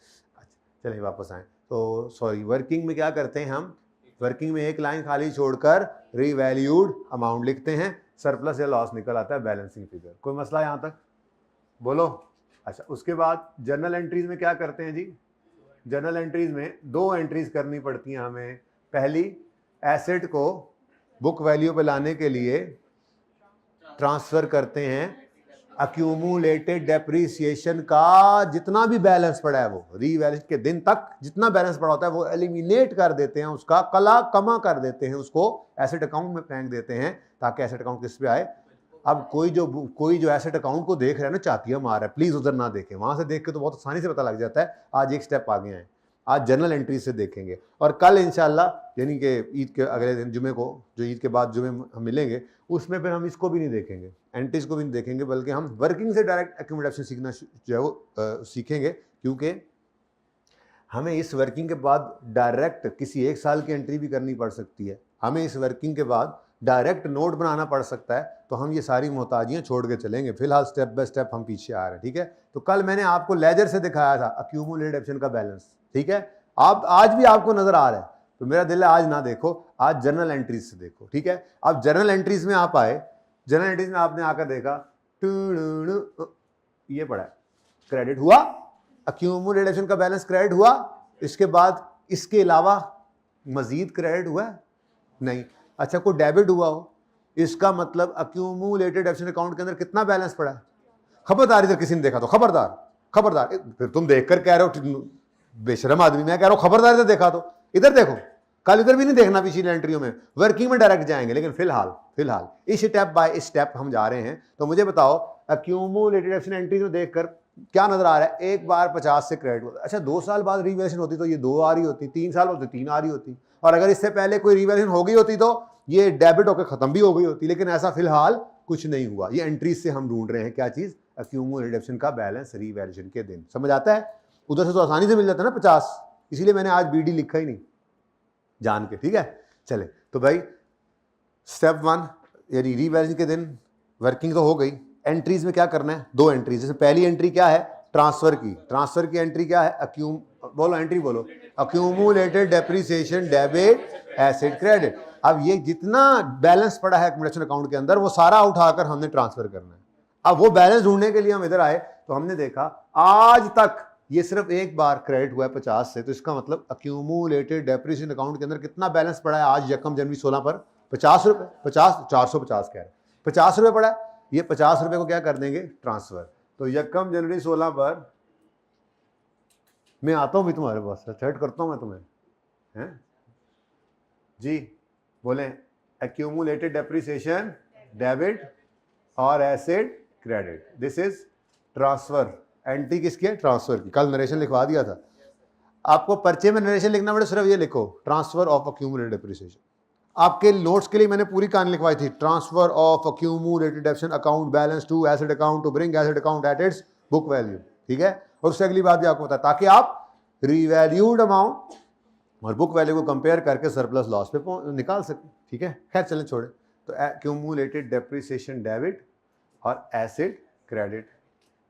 Speaker 1: चलिए वापस आएँ। तो सॉरी, वर्किंग में क्या करते हैं हम, वर्किंग में एक लाइन खाली छोड़कर रीवैल्यूड अमाउंट लिखते हैं, सरप्लस या लॉस निकल आता है बैलेंसिंग फिगर। कोई मसला यहाँ तक, बोलो। अच्छा, उसके बाद जर्नल एंट्रीज में क्या करते हैं जी, जर्नल एंट्रीज में 2 एंट्रीज करनी पड़ती हैं हमें। पहली, एसेट को बुक वैल्यू पे लाने के लिए ट्रांसफर करते हैं अक्यूमुलेटेड डेप्रीसिएशन का जितना भी बैलेंस पड़ा है, वो रीवैल्यूएशन के दिन तक जितना बैलेंस पड़ा होता है वो एलिमिनेट कर देते हैं, उसका कमा कर देते हैं, उसको एसेट अकाउंट में फेंक देते हैं, ताकि एसेट अकाउंट किस पे आए। अब कोई जो एसेट अकाउंट को देख रहा है ना, चातियां मार रहा है, प्लीज उधर ना देखें, वहां से देख के तो बहुत आसानी से पता लग जाता है। आज एक स्टेप आगे हैं, आज जर्नल एंट्री से देखेंगे, और कल इंशाल्लाह यानी कि ईद के अगले दिन जुमे को, जो ईद के बाद जुमे हम मिलेंगे, उसमें फिर हम इसको भी नहीं देखेंगे, एंट्रीज को भी नहीं देखेंगे, बल्कि हम वर्किंग से डायरेक्ट एक्यूमुलेशन सीखना जो है वो सीखेंगे। क्योंकि हमें इस वर्किंग के बाद डायरेक्ट किसी 1 साल की एंट्री भी करनी पड़ सकती है, हमें इस वर्किंग के बाद डायरेक्ट नोट बनाना पड़ सकता है। तो हम ये सारी मोहताजियाँ छोड़ के चलेंगे, फिलहाल स्टेप बाय स्टेप हम पीछे आ रहे हैं। ठीक है, तो कल मैंने आपको लेजर से दिखाया था अक्यूमुलेटेड डेप्शन का बैलेंस। ठीक है, आप आज भी आपको नजर आ रहा है, तो मेरा दिल है आज ना देखो, आज जर्नल एंट्रीज से देखो। ठीक है, अब जर्नल एंट्रीज में आप आए, जर्नल एंट्रीज में आपने आकर देखा ये पड़ा है, क्रेडिट हुआ, अक्यूमुलेटेड डेप्शन का बैलेंस क्रेडिट हुआ, इसके बाद इसके अलावा मजीद क्रेडिट हुआ है नहीं। अच्छा, कोई डेबिट हुआ हो, इसका मतलब अक्यूमुलेटेड डेप्शन अकाउंट के अंदर कितना बैलेंस पड़ा है। खबरदार, इधर किसी ने देखा तो खबरदार, खबरदार, फिर तुम देखकर कह रहे हो बेशरम आदमी, मैं कह रहा हूं खबरदार, इधर देखा तो इधर देखो, कल इधर भी नहीं देखना पिछली एंट्रियों में, वर्किंग में डायरेक्ट जाएंगे। लेकिन फिलहाल इस स्टेप बाय स्टेप हम जा रहे हैं। तो मुझे बताओ, अक्यूमुलेटेड डेप्शन एंट्री में देखकर क्या नजर आ रहा है, एक बार 50 से क्रेडिट होता है। अच्छा, 2 साल बाद रीवैल्यूएशन होती तो ये 2 आ रही होती, 3 साल होती 3 आ रही होती, और अगर इससे पहले कोई रीवैल्यूएशन हो गई होती तो ये डेबिट होकर खत्म भी हो गई होती। लेकिन ऐसा फिलहाल कुछ नहीं हुआ। ये एंट्रीज से हम ढूंढ रहे हैं क्या चीज, अक्यूमुलेटेड डेप्शन का बैलेंस रीवैल्यूएशन के दिन। समझ आता है, उधर से तो आसानी से मिल जाता है ना 50, इसीलिए मैंने आज बीडी लिखा ही नहीं जान के। ठीक है, चले तो भाई स्टेप 1 यानी रीवैल्यूएशन के दिन वर्किंग तो हो गई। एंट्रीज में क्या करना है, 2 एंट्रीज। जैसे पहली एंट्री क्या है, ट्रांसफर की एंट्री क्या है, बोलो एंट्री बोलो, accumulated depreciation debit asset credit. अब ये जितना बैलेंस पड़ा है एक्यूमुलेशन अकाउंट के अंदर वो सारा उठाकर हमने ट्रांसफर करना है। अब वो बैलेंस ढूंढने के लिए हम इधर आए तो हमने देखा आज तक ये सिर्फ एक बार क्रेडिट हुआ है 50 से, तो इसका मतलब अक्यूमुलेटेड डेप्रीसिएशन अकाउंट के अंदर कितना बैलेंस पड़ा है आज 1 जनवरी 16 पर, 50 रुपये, 450 कह रहे, 50 रुपये पड़ा है। ये 50 रुपये को क्या कर देंगे, ट्रांसफर। तो 1 जनवरी 16 पर मैं आता हूँ भी तुम्हारे पास, सेट करता हूँ मैं तुम्हें, हैं जी, बोले एक्यूमुलेटेड डेप्रीसिएशन डेबिट और asset credit, this is transfer. Entry किसकी है, ट्रांसफर की। कल नरेशन लिखवा दिया था आपको, पर्चे में नरेशन लिखना पड़े, सिर्फ ये लिखो ट्रांसफर ऑफ अक्यूमुलेटेड डेप्रीसिएशन। आपके नोट्स के लिए मैंने पूरी कहानी लिखवाई थी, transfer of accumulated depreciation account balance to asset account to bring asset account at its book value. ठीक है, और उससे अगली बात भी आपको पता है, ताकि आप रीवैल्यूड अमाउंट और बुक वैल्यू को कंपेयर करके सरप्लस लॉस पे निकाल सकें। ठीक है, खैर चलें छोड़े। तो अक्यूमुलेटेड डेप्रीसिएशन डेबिट और एसेट क्रेडिट,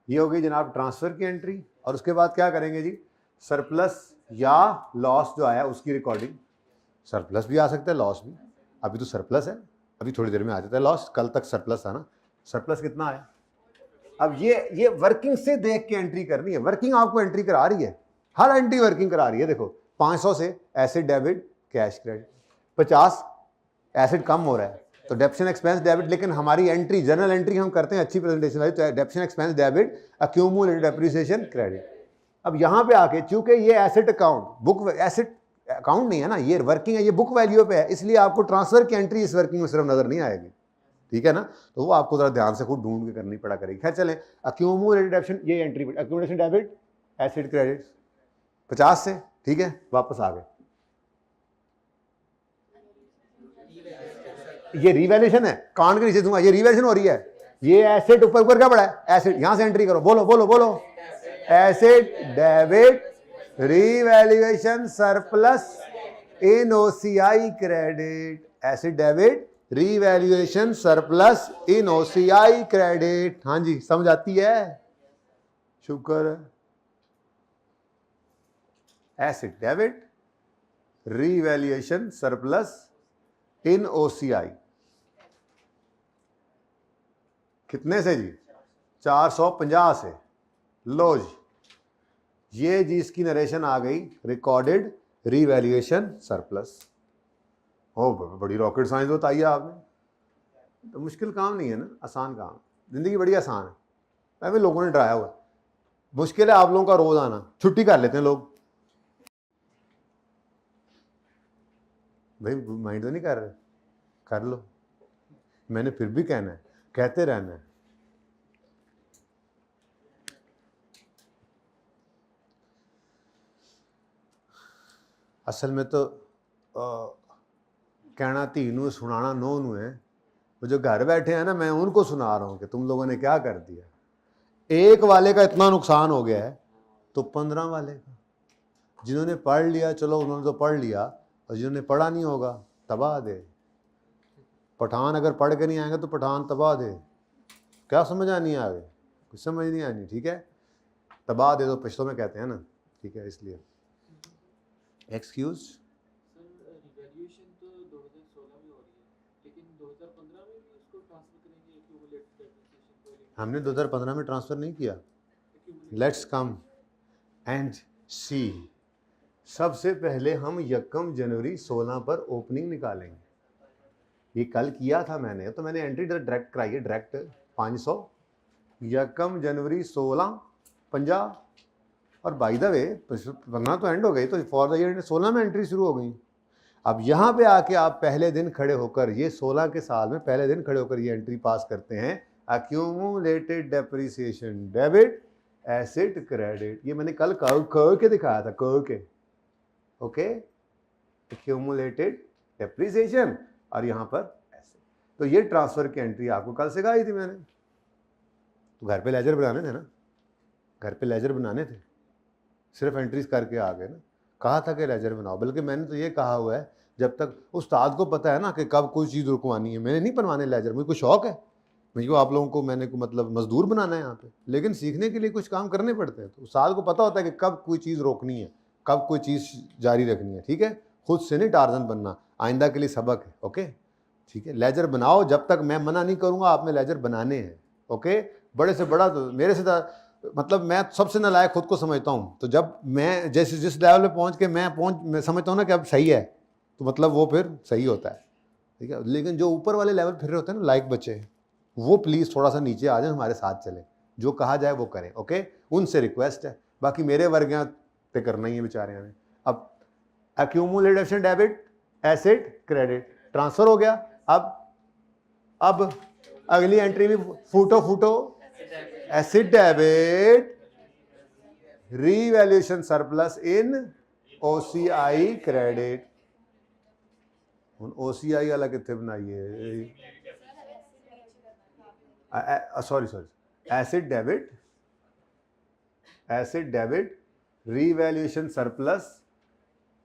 Speaker 1: ये हो गई जनाब ट्रांसफर की एंट्री। और उसके बाद क्या करेंगे जी, सरप्लस या लॉस जो आया उसकी रिकॉर्डिंग। सरप्लस भी आ सकता है, लॉस भी। अभी तो सरप्लस है, अभी थोड़ी देर में आ जाता है लॉस, कल तक सरप्लस था ना। सरप्लस कितना आया, अब ये वर्किंग से देख के एंट्री करनी है। वर्किंग आपको एंट्री करा रही है, हर एंट्री वर्किंग करा रही है। देखो 500 से asset debit cash credit, 50 asset कम हो रहा है तो डेप्शन एक्सपेंस डेबिट। लेकिन हमारी एंट्री जनरल एंट्री हम करते हैं अच्छी प्रेजेंटेशन वाली, तो डेप्शन expense debit accumulated depreciation credit. अब यहाँ पे आके चूंकि ये asset account book asset account नहीं है ना, ये वर्किंग है, ये बुक वैल्यू पे है, इसलिए आपको ट्रांसफर की एंट्री इस वर्किंग में सिर्फ नजर नहीं आएगी। ठीक है ना। तो वो आपको जरा ध्यान से खुद ढूंढ के करनी पड़ा करेगी। खैर चलें, अक्यूमुलेटेड डेबिट, ये entry accumulation debit asset credit 50 से, ठीक है। वापस आ गए, ये रिवैल्यूएशन है, कान के नीचे दूंगा, ये रिवैल्यूएशन हो रही है। ये एसेट ऊपर ऊपर क्या पड़ा है, एसिड, यहां से एंट्री करो, बोलो बोलो बोलो, acid debit revaluation surplus in OCI credit, acid debit revaluation surplus in OCI credit. हाँ जी, समझ आती है, शुक्र है। Acid debit revaluation surplus in OCI कितने से जी, 450 से। लो जी, ये जी इसकी नरेशन आ गई, रिकॉर्डेड रिवैल्यूएशन सरप्लस। ओ बड़ी रॉकेट साइंस बताइए आपने, तो मुश्किल काम नहीं है ना, आसान काम, जिंदगी बड़ी आसान है। मैं भी लोगों ने डराया हुआ, मुश्किल है आप लोगों का रोज आना, छुट्टी कर लेते हैं लोग। भाई माइंड तो नहीं कर रहे, कर लो, मैंने फिर भी कहना है, कहते रहना है। असल में तो कहना तीनों सुनाना नौ नू है। वो जो घर बैठे हैं ना, मैं उनको सुना रहा हूँ कि तुम लोगों ने क्या कर दिया। एक वाले का इतना नुकसान हो गया है तो 15 वाले का, जिन्होंने पढ़ लिया चलो उन्होंने तो पढ़ लिया, और जिन्होंने पढ़ा नहीं होगा तबाह दे। पठान अगर पढ़ के नहीं आएंगे तो पठान तबाह दे। क्या समझ आनी है आगे, कुछ समझ नहीं आनी, ठीक है। तबाह दे तो पश्तो में कहते हैं ना, ठीक है। इसलिए एक्सक्यूज,
Speaker 2: रिवैल्यूएशन तो 2016 में हो रही है, लेकिन 2015 में भी उसको ट्रांसफर करेंगे एक्यूमुलेटेड डेप्रिसिएशन को।
Speaker 1: हमने 2015 में ट्रांसफ़र नहीं किया। लेट्स कम एंड सी। सबसे पहले हम 1 जनवरी 16 पर ओपनिंग निकालेंगे। ये कल किया था मैंने, तो मैंने एंट्री डायरेक्ट कराई है, डायरेक्ट 500 1 जनवरी 16 50। और बाय द वे 15 तो एंड हो गई, तो फॉर द ईयर 16 में एंट्री शुरू हो गई। अब यहाँ पे आके आप पहले दिन खड़े होकर, ये 16 के साल में पहले दिन खड़े होकर ये एंट्री पास करते हैं, accumulated depreciation debit asset credit. ये मैंने कल कर के दिखाया था, कर के, ओके। अक्यूमुलेटेड डेप्रिसिएशन और यहाँ पर एसिड, तो ये ट्रांसफर की एंट्री आपको कल सिखाई थी मैंने। तो घर पे लेजर बनाने थे ना, घर पे लेजर बनाने थे, सिर्फ एंट्रीज करके आ गए ना। कहा था कि लेजर बनाओ, बल्कि मैंने तो ये कहा हुआ है, जब तक उस्ताद को पता है ना कि कब कोई चीज़ रुकवानी है, मैंने नहीं बनवाने लेजर। मुझे को शौक है, मुझे आप लोगों को मैंने को मतलब मजदूर बनाना है यहाँ पे, लेकिन सीखने के लिए कुछ काम करने पड़ते हैं। तो उस्ताद को पता होता है कि कब कोई चीज़ रोकनी है, कब कोई चीज़ जारी रखनी है, ठीक है। खुद से नहीं टार्जन बनना, आइंदा के लिए सबक है, ओके, ठीक है। लेजर बनाओ, जब तक मैं मना नहीं करूँगा आपने लेजर बनाने हैं, ओके। बड़े से बड़ा तो मेरे से मतलब मैं सबसे नालायक खुद को समझता हूँ, तो जब मैं जैसे जिस लेवल पे पहुँच के मैं समझता हूँ ना कि अब सही है, तो मतलब वो फिर सही होता है, ठीक है। लेकिन जो ऊपर वाले लेवल फिर होते हैं ना, लाइक बच्चे, वो प्लीज़ थोड़ा सा नीचे आ जाए, हमारे साथ चले, जो कहा जाए वो करें, ओके। उनसे रिक्वेस्ट है, बाकी मेरे वर्ग पे करना ही है बेचारे हमें। अब accumulated debit asset credit transfer हो गया। अब अगली एंट्री भी फूटो asset debit revaluation surplus in OCI credit. OCI वाला कितने बनाइए, sorry asset debit revaluation surplus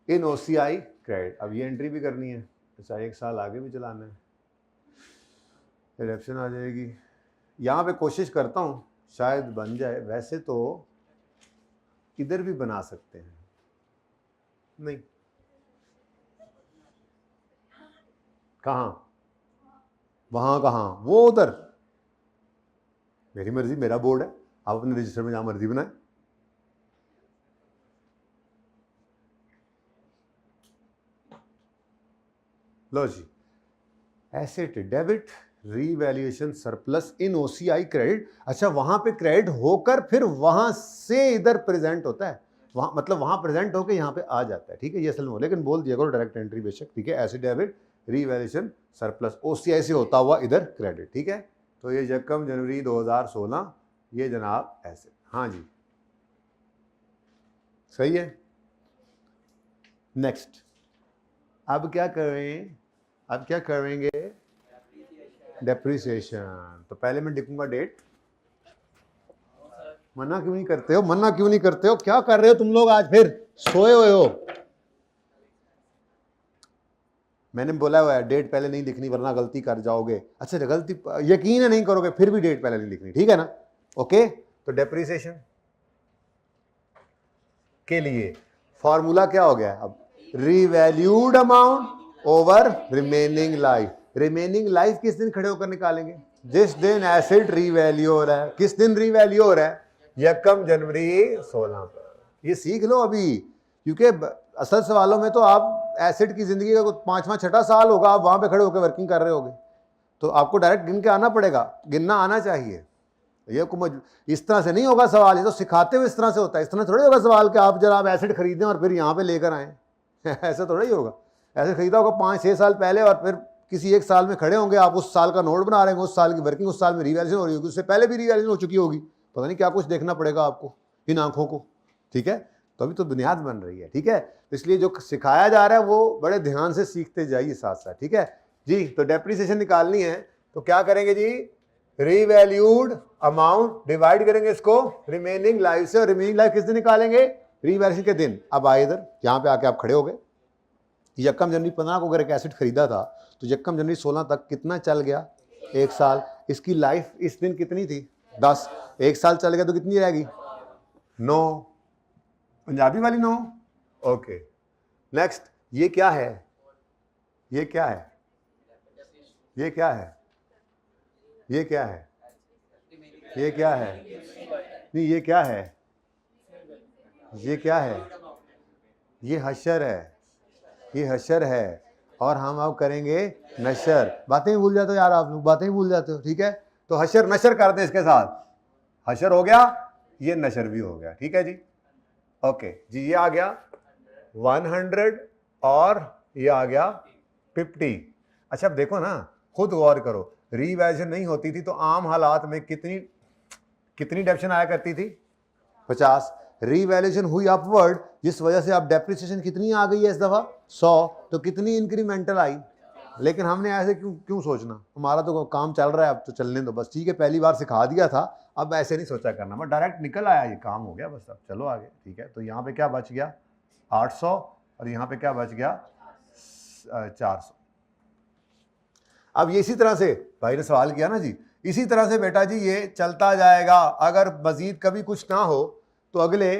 Speaker 1: in OCI credit. अब ये एंट्री भी करनी है, अच्छा 1 साल आगे भी चलाना है, इलेक्शन आ जाएगी। यहाँ पे कोशिश करता हूँ शायद बन जाए, वैसे तो इधर भी बना सकते हैं, नहीं कहाँ, वहाँ कहाँ, वो उधर, मेरी मर्जी, मेरा बोर्ड है, आप अपने रजिस्टर में जहाँ मर्जी बनाए। लो जी, asset debit revaluation surplus in OCI credit. अच्छा, वहां पे क्रेडिट होकर फिर वहां से इधर प्रेजेंट होता है, वहां मतलब वहां प्रेजेंट होकर यहाँ पे आ जाता है, ठीक है। ये असल में हो, लेकिन बोल दिया करो डायरेक्ट एंट्री बेशक, ठीक है। Acid debit revaluation surplus, OCI से होता हुआ इधर क्रेडिट। ठीक है, तो ये यकम जनवरी 2016 ये जनाब ऐसे। हाँ जी सही है। नेक्स्ट अब क्या करें, अब क्या करेंगे, डेप्रिसिएशन। तो पहले मैं लिखूंगा डेट। मना क्यों नहीं करते हो, मना क्यों नहीं करते हो, क्या कर रहे हो तुम लोग आज, फिर सोए हुए हो। मैंने बोला हुआ है डेट पहले नहीं लिखनी वरना गलती कर जाओगे। अच्छा गलती यकीन है नहीं करोगे फिर भी डेट पहले नहीं लिखनी, ठीक है ना। ओके, तो डेप्रिसिएशन के लिए फॉर्मूला क्या हो गया अब, revalued amount over remaining life. Remaining life किस दिन खड़े होकर निकालेंगे, जिस दिन एसेट रीवैल्यू हो रहा है। किस दिन रीवैल्यू हो रहा है, यकम जनवरी 16 पर। ये सीख लो अभी, क्योंकि असल सवालों में तो आप एसेट की जिंदगी का 5वां 6ठा साल होगा, आप वहां पे खड़े होकर वर्किंग कर रहे होगे, तो आपको डायरेक्ट गिन के आना पड़ेगा, गिनना आना चाहिए। ये इस तरह से नहीं होगा सवाल, ये तो सिखाते हुए इस तरह से होता है। इस तरह थोड़ी होगा सवाल कि आप जरा आप एसेट खरीदें और फिर यहाँ पे लेकर आए ऐसा थोड़ा ही होगा। एसेट खरीदा होगा 5-6 साल पहले और फिर किसी एक साल में खड़े होंगे, आप उस साल का नोट बना रहे होंगे, उस साल की वर्किंग उस साल में रिवैल्यूएशन हो रही होगी, उससे पहले भी रिवैल्यूएशन हो चुकी होगी, पता नहीं क्या कुछ देखना पड़ेगा आपको इन आंखों को। ठीक है, तो अभी तो बुनियाद बन रही है। ठीक है, तो इसलिए जो सिखाया जा रहा है वो बड़े ध्यान से सीखते जाइए साथ साथ। ठीक है जी, तो डेप्रिसिएशन निकालनी है तो क्या करेंगे जी, रीवैल्यूड अमाउंट डिवाइड करेंगे इसको रिमेनिंग लाइफ से, और रिमेनिंग लाइफ किस दिन निकालेंगे, रीवैल्यूएशन के दिन। अब आए इधर, यहाँ पे आके आप खड़े हो गए, यकम जनवरी 15 को अगर एक एसेट खरीदा था तो यकम जनवरी 16 तक कितना चल गया, 1 साल। इसकी लाइफ इस दिन कितनी थी, 10। 1 साल चल गया तो कितनी रहेगी, 9, पंजाबी वाली 9। ओके नेक्स्ट, ये क्या है, ये क्या है, ये क्या है, ये क्या है, ये क्या है, नहीं ये क्या है, ये क्या है, ये हशर है, ये हशर है, और हम अब करेंगे नशर। बातें ही भूल जाते हो यार आप लोग, बातें ही भूल जाते हो। ठीक है, तो हशर नशर करते हैं इसके साथ, हशर हो गया, ये नशर भी हो गया। ठीक है जी, ओके जी, ये आ गया 100 और ये आ गया 50। अच्छा अब देखो ना, खुद गौर करो, रीवैल्यूएशन नहीं होती थी तो आम हालात में कितनी डेप्रिसिएशन आया करती थी, 50। रीवैल्यूएशन हुई अपवर्ड, जिस वजह से अब डेप्रिसिएशन कितनी आ गई है इस दफा, 100, तो कितनी इंक्रीमेंटल आई। लेकिन हमने ऐसे क्यों सोचना, हमारा तो काम चल रहा है, अब तो चलने दो बस। ठीक है, पहली बार सिखा दिया था, अब ऐसे नहीं सोचा करना, बस डायरेक्ट निकल आया, ये काम हो गया बस, अब चलो आगे। ठीक है, तो यहाँ पे क्या बच गया 800 और यहाँ पे क्या बच गया 400। अब ये इसी तरह से भाई ने सवाल किया ना जी, इसी तरह से बेटा जी ये चलता जाएगा। अगर मजीद कभी कुछ ना हो तो अगले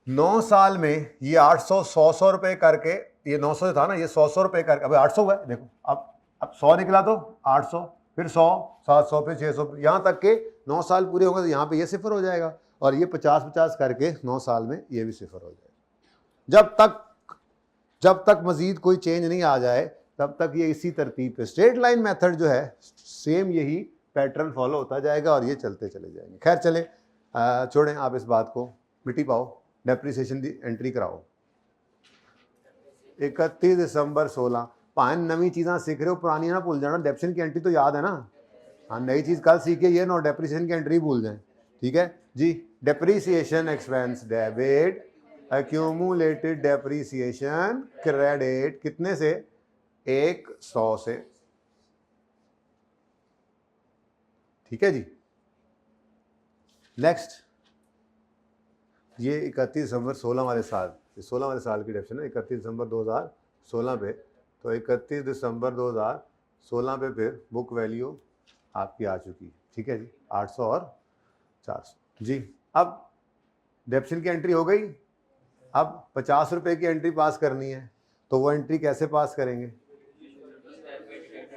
Speaker 1: 9 साल में ये 800 100 रुपए करके, ये 900 था ना, ये 100 रुपए करके, अब 800 हुआ है देखो, अब 100 निकला तो 800, फिर 100, 700, फिर 600, यहाँ तक के 9 साल पूरे होंगे तो यहाँ पे ये सिफर हो जाएगा, और ये 50-50 करके 9 साल में ये भी सिफर हो जाएगा। जब तक मजीद कोई चेंज नहीं आ जाए तब तक ये इसी तरतीब पे, स्ट्रेट लाइन मेथड जो है सेम यही पैटर्न फॉलो होता जाएगा और ये चलते चले जाएंगे। खैर चले, छोड़ें आप इस बात को, मिट्टी पाओ, डेप्रिसिएशन की एंट्री कराओ। 31 दिसंबर 16, भाई नवी चीज़ा सीख रहे हो, पुरानी ना भूल जाना। डेप्रिसिएशन की एंट्री तो याद है ना, हाँ नई चीज़ कल सीखे, ये नो डेप्रिसिएशन की एंट्री भूल जाए। ठीक है जी, depreciation expense debit, accumulated depreciation credit, कितने से, 100 से। ठीक है जी, नेक्स्ट, ये 31 दिसंबर 16 वाले साल, 16 वाले साल की डेप्रिसिएशन है, 31 दिसंबर 2016 पे, तो 31 दिसंबर 2016 पे फिर बुक वैल्यू आपकी आ चुकी है। ठीक है जी, 800 और 400 जी। अब डेप्रिसिएशन की एंट्री हो गई, अब 50 रुपए की एंट्री पास करनी है, तो वो एंट्री कैसे पास करेंगे,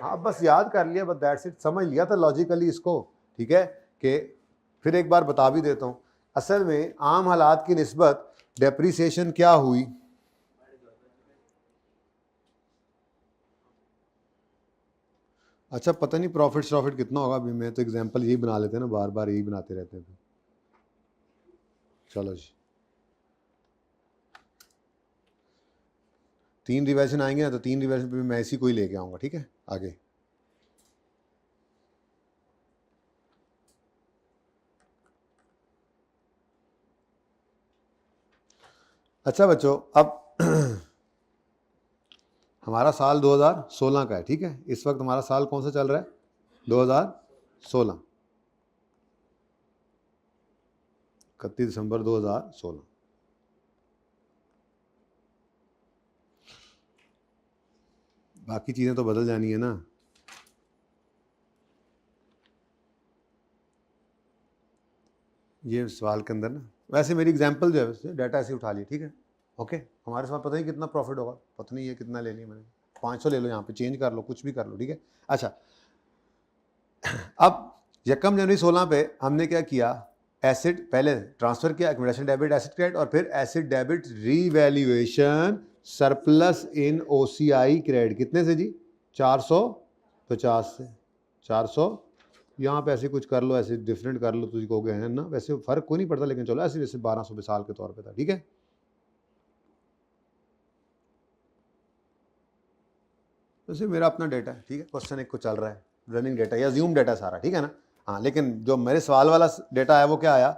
Speaker 1: हाँ बस याद कर लिया, बस दैट्स इट, समझ लिया था लॉजिकली इसको। ठीक है, कि फिर एक बार बता भी देता हूँ, असल में आम हालात की निस्बत डेप्रिसिएशन क्या हुई, अच्छा पता नहीं प्रॉफिट कितना होगा, अभी मैं तो एग्जांपल यही बना लेते हैं ना, बार बार यही बनाते रहते हैं। चलो जी, 3 रिवैल्यूएशन आएंगे ना, तो 3 रिवैल्यूएशन पे भी मैं इसी को ही लेके आऊँगा, ठीक है। आगे अच्छा बच्चों, अब हमारा साल 2016 का है, ठीक है। इस वक्त हमारा साल कौन सा चल रहा है? 2016, 31 दिसंबर 2016। बाकी चीज़ें तो बदल जानी है ना। ये सवाल के अंदर ना, वैसे मेरी एग्जांपल जो है डाटा ऐसे उठा लिया, ठीक है। ओके, हमारे साथ पता नहीं कितना प्रॉफिट होगा, पता नहीं है कितना ले लिया मैंने, 500 ले लो, यहाँ पे चेंज कर लो, कुछ भी कर लो, ठीक है। अच्छा, अब 1 जनवरी 16 पे हमने क्या किया, एसिड पहले ट्रांसफर किया, एक्यूमुलेशन डेबिट एसिड क्रेडिट, और फिर acid debit revaluation surplus in OCI credit. कितने से जी? 450 से 400। यहाँ पे ऐसे कुछ कर लो, ऐसे डिफरेंट कर लो, तुझको गए हैं ना, वैसे फर्क कोई नहीं पड़ता, लेकिन चलो ऐसे वैसे 1200 साल के तौर पे था, ठीक है। वैसे मेरा अपना डेटा है, ठीक है। क्वेश्चन एक को चल रहा है, रनिंग डेटा या ज्यूम डेटा सारा, ठीक है ना। हाँ, लेकिन जो मेरे सवाल वाला डेटा है वो क्या आया?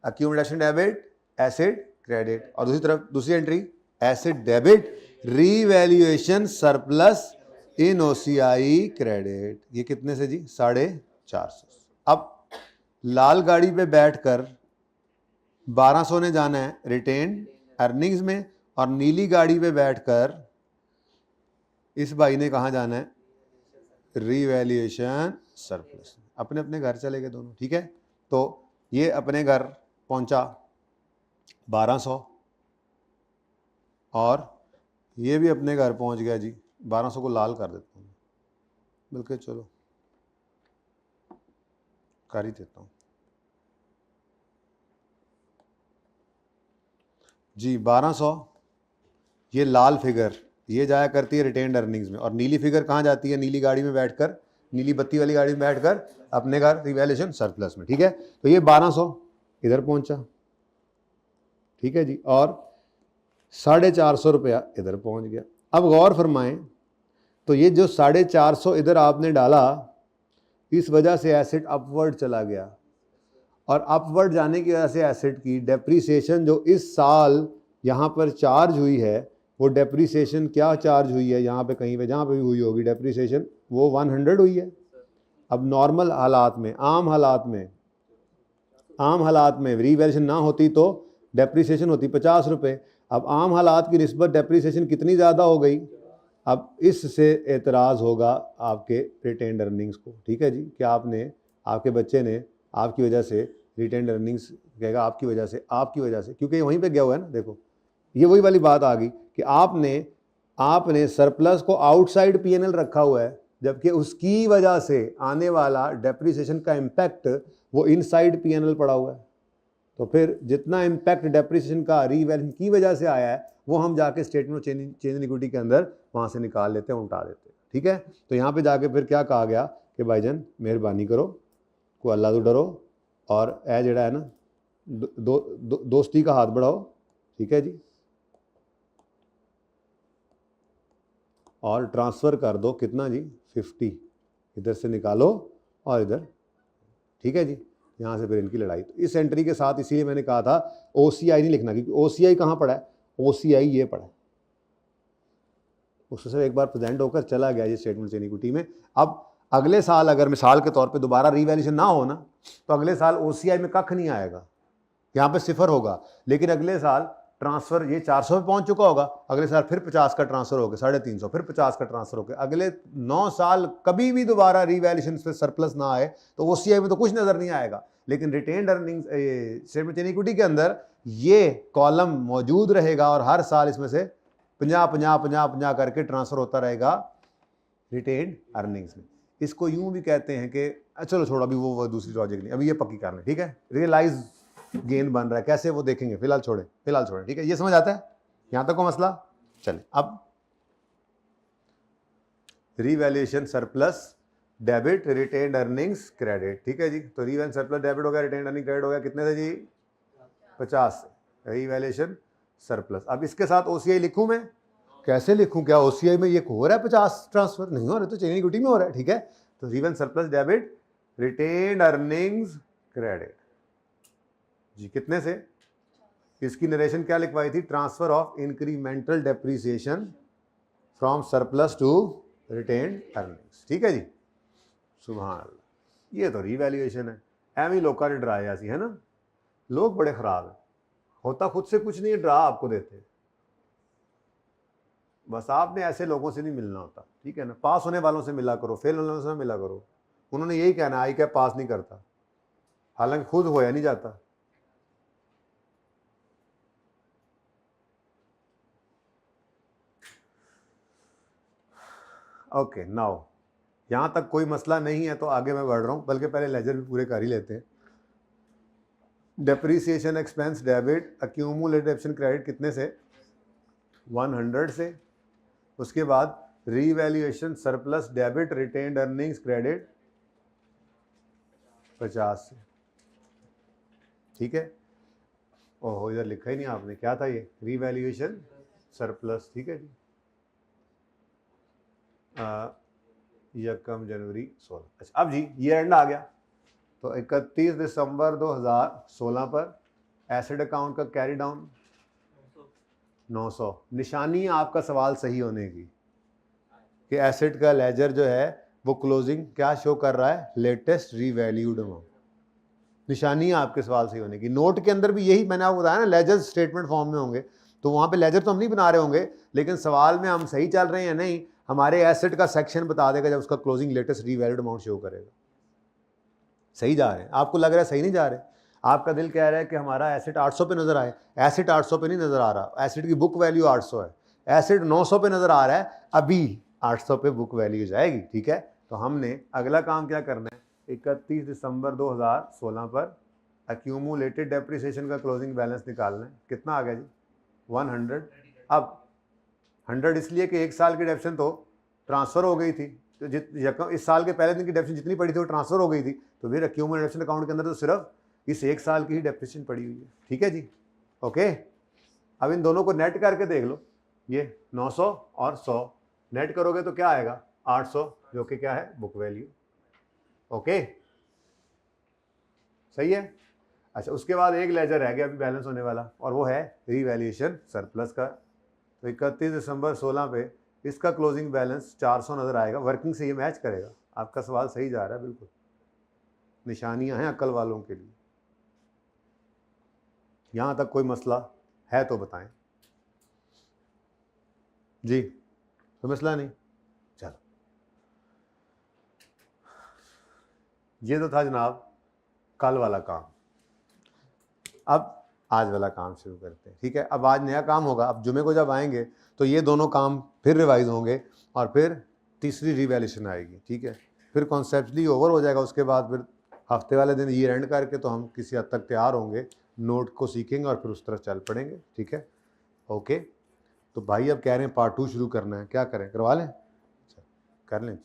Speaker 1: एक्यूमुलेशन डेबिट एसिड क्रेडिट, और दूसरी तरफ दूसरी entry acid debit revaluation surplus in OCI credit. ये कितने से जी? 450। अब लाल गाड़ी पे बैठकर 1200 ने जाना है रिटेन अर्निंग्स में, और नीली गाड़ी पे बैठकर इस भाई ने कहाँ जाना है? Revaluation surplus. अपने अपने घर चले गए दोनों, ठीक है। तो ये अपने घर पहुंचा 1200, और ये भी अपने घर पहुंच गया जी। 1200 को लाल कर देता हूँ, बल्कि चलो कर ही देता हूँ जी। 1200 ये लाल फिगर ये जाया करती है रिटेन्ड अर्निंग्स में, और नीली फिगर कहाँ जाती है? नीली गाड़ी में बैठकर, नीली बत्ती वाली गाड़ी में बैठकर अपने घर रिवैल्यूएशन सरप्लस में, ठीक है। तो ये 1200 इधर पहुंचा, ठीक है जी, और 450 रुपया इधर पहुंच गया। अब गौर फरमाएं, तो ये जो 450 इधर आपने डाला, इस वजह से एसेट अपवर्ड चला गया, और अपवर्ड जाने की वजह से एसेट की डेप्रीसिएशन जो इस साल यहाँ पर चार्ज हुई है, वो डेप्रीसिएशन क्या चार्ज हुई है? यहाँ पे कहीं पे जहाँ पे भी हुई होगी डेप्रीसिएशन, वो 100 हुई है। अब नॉर्मल हालात में, आम हालात में रीवैल्यूएशन ना होती तो डेप्रीसिएशन होती 50 रुपये। अब आम हालात की निस्बत डेप्रीसिएशन कितनी ज़्यादा हो गई? अब इससे एतराज़ होगा आपके रिटेन्ड अर्निंग्स को, ठीक है जी, कि आपने, आपके बच्चे ने आपकी वजह से रिटेन्ड अर्निंग्स कहेगा आपकी वजह से, क्योंकि वहीं पे गया हुआ है ना। देखो, ये वही वाली बात आ गई कि आपने सरप्लस को आउटसाइड पीएनएल रखा हुआ है, जबकि उसकी वजह से आने वाला डेप्रीसिएशन का इम्पैक्ट वो इनसाइड पीएनएल पड़ा हुआ है। तो फिर जितना इम्पैक्ट डेप्रीसिएशन का रीवैल्यूएशन की वजह से आया है, वो हम जाके स्टेटमेंट चेंज इन इक्विटी के अंदर वहाँ से निकाल लेते हैं, उल्टा देते हैं, ठीक है। तो यहाँ पे जाके फिर क्या कहा गया कि भाईजान मेहरबानी करो, को अल्लाह तो डरो, और ए जड़ा है ना दोस्ती का हाथ बढ़ाओ, ठीक है जी, और ट्रांसफ़र कर दो कितना जी? 50 इधर से निकालो और इधर, ठीक है जी। यहाँ से फिर इनकी लड़ाई। तो इस एंट्री के साथ इसीलिए मैंने कहा था ओसीआई नहीं लिखना, क्योंकि ओसीआई कहाँ पड़ा है? ओसीआई ये पड़ा है, उससे सिर्फ एक बार प्रेजेंट होकर चला गया ये स्टेटमेंट चेंज इक्विटी में। अब अगले साल अगर मिसाल के तौर पे दोबारा रीवैल्यूएशन ना हो ना, तो अगले साल ओसीआई में कख नहीं आएगा, यहाँ पे 0 होगा। लेकिन अगले साल ट्रांसफर ये 400 पे पहुंच चुका होगा, अगले साल फिर 50 का ट्रांसफर हो गया, 350, फिर 50 का ट्रांसफर हो गया। अगले 9 साल कभी भी दोबारा रीवैल्यूएशन पे सरप्लस ना आए तो ओसीआई में तो कुछ नजर नहीं आएगा, लेकिन retained earnings statement change equity के अंदर ये कॉलम मौजूद रहेगा, और हर साल इसमें से 50 करके ट्रांसफर होता रहेगा रिटेन्ड अर्निंग्स में। इसको यूं भी कहते हैं कि चलो छोड़ो, अभी वो दूसरी लॉजिक नहीं, अभी ये पक्की करना, ठीक है। रियलाइज गेन बन रहा है कैसे, वो देखेंगे, फिलहाल छोड़े, ठीक है। ये समझ आता है यहां तक को मसला? चले, अब revaluation surplus debit retained earnings credit, ठीक है जी। तो रीवैल्यूएशन सरप्लस डेबिट हो गया, रिटेन्ड अर्निंग क्रेडिट हो गया, कितने से जी? 50 से रीवैल्यूएशन सरप्लस। अब इसके साथ ओसीआई लिखूं मैं कैसे लिखूं, क्या ओसीआई में ये हो रहा है 50 ट्रांसफर? नहीं हो रहा, तो चेन इक्विटी में हो रहा है, ठीक है। तो reval surplus debit retained earnings credit जी, कितने से? इसकी नरेशन क्या लिखवाई थी? Transfer of incremental depreciation from surplus to retained earnings, ठीक है जी। सुभान अल्लाह, ये तो रीवैल्यूएशन है। एम ही लोग ने डराया ऐसी, है ना, लोग बड़े खराब है, होता खुद से कुछ नहीं है, डरा आपको देते। बस आपने ऐसे लोगों से नहीं मिलना होता, ठीक है ना। पास होने वालों से मिला करो, फेल होने वालों से ना मिला करो। उन्होंने यही कहना, आई क्या पास नहीं करता, हालांकि खुद होया नहीं जाता। ओके, नाउ यहां तक कोई मसला नहीं है, तो आगे मैं बढ़ रहा हूं, बल्कि पहले लेजर भी पूरे कर ही लेते हैं। Depreciation expense debit accumulated डेप्शन credit कितने से? 100 से। उसके बाद revaluation surplus debit retained earnings credit 50 से, ठीक है। ओहो, इधर लिखा ही नहीं आपने, क्या था ये? रीवैल्यूएशन सरप्लस, ठीक है जी। यकम जनवरी 16। अच्छा, अब जी ईयर एंड आ गया, तो 31 दिसंबर 2016 पर एसेट अकाउंट का कैरी डाउन 900। निशानी आपका सवाल सही होने की कि एसेट का लेजर जो है वो क्लोजिंग क्या शो कर रहा है? Latest revalued amount. निशानी आपके सवाल सही होने की। नोट के अंदर भी यही मैंने आपको बताया ना, लेजर स्टेटमेंट फॉर्म में होंगे, तो वहां पे लेजर तो हम नहीं बना रहे होंगे, लेकिन सवाल में हम सही चल रहे हैं या नहीं, हमारे एसेट का सेक्शन बता देगा जब उसका closing latest revalued amount show करेगा। सही जा रहे हैं? आपको लग रहा है सही नहीं जा रहे? आपका दिल कह रहा है कि हमारा एसेट 800 पे नजर आए, एसेट 800 पे नहीं नजर आ रहा, एसेट की बुक वैल्यू 800 है, एसेट 900 पे नजर आ रहा है, अभी 800 पे बुक वैल्यू जाएगी, ठीक है। तो हमने अगला काम क्या करना है? 31 दिसंबर 2016 पर एक्यूमुलेटेड डेप्रिसिएशन का क्लोजिंग बैलेंस निकालना है। कितना आ गया जी? 100। अब 100 इसलिए कि एक साल की डेप्शन तो ट्रांसफर हो गई थी, तो इस साल के पहले दिन की डेप्शन जितनी पड़ी थी वो ट्रांसफर हो गई थी, तो फिर एक्यूमुलेटेड डेप्शन अकाउंट के अंदर तो सिर्फ इस एक साल की ही डेप्रिसिएशन पड़ी हुई है, ठीक है जी। ओके, अब इन दोनों को नेट करके देख लो, ये 900 और 100 नेट करोगे तो क्या आएगा? 800, जो कि क्या है? Book value. ओके, सही है। अच्छा, उसके बाद एक लेजर रह गया अभी बैलेंस होने वाला, और वो है रीवैल्यूएशन सरप्लस का। तो 31 दिसंबर 16 पे इसका क्लोजिंग बैलेंस 400 नजर आएगा। वर्किंग से ये मैच करेगा, आपका सवाल सही जा रहा है बिल्कुल। निशानियां हैं अक्ल वालों के लिए। यहां तक कोई मसला है तो बताएं जी। कोई मसला नहीं? चलो, ये तो था जनाब कल वाला काम। अब आज वाला काम शुरू करते हैं, ठीक है। अब आज नया काम होगा। अब जुमे को जब आएंगे तो ये दोनों काम फिर रिवाइज होंगे, और फिर तीसरी रिवैल्यूएशन आएगी, ठीक है। फिर कॉन्सेप्चुअली ओवर हो जाएगा। उसके बाद फिर हफ्ते वाले दिन ईयर एंड करके तो हम किसी हद तक तैयार होंगे, नोट को सीखेंगे और फिर उस तरफ चल पड़ेंगे, ठीक है। ओके, तो भाई अब कह रहे हैं पार्ट 2 शुरू करना है, क्या करें? करवा लें? कर लें।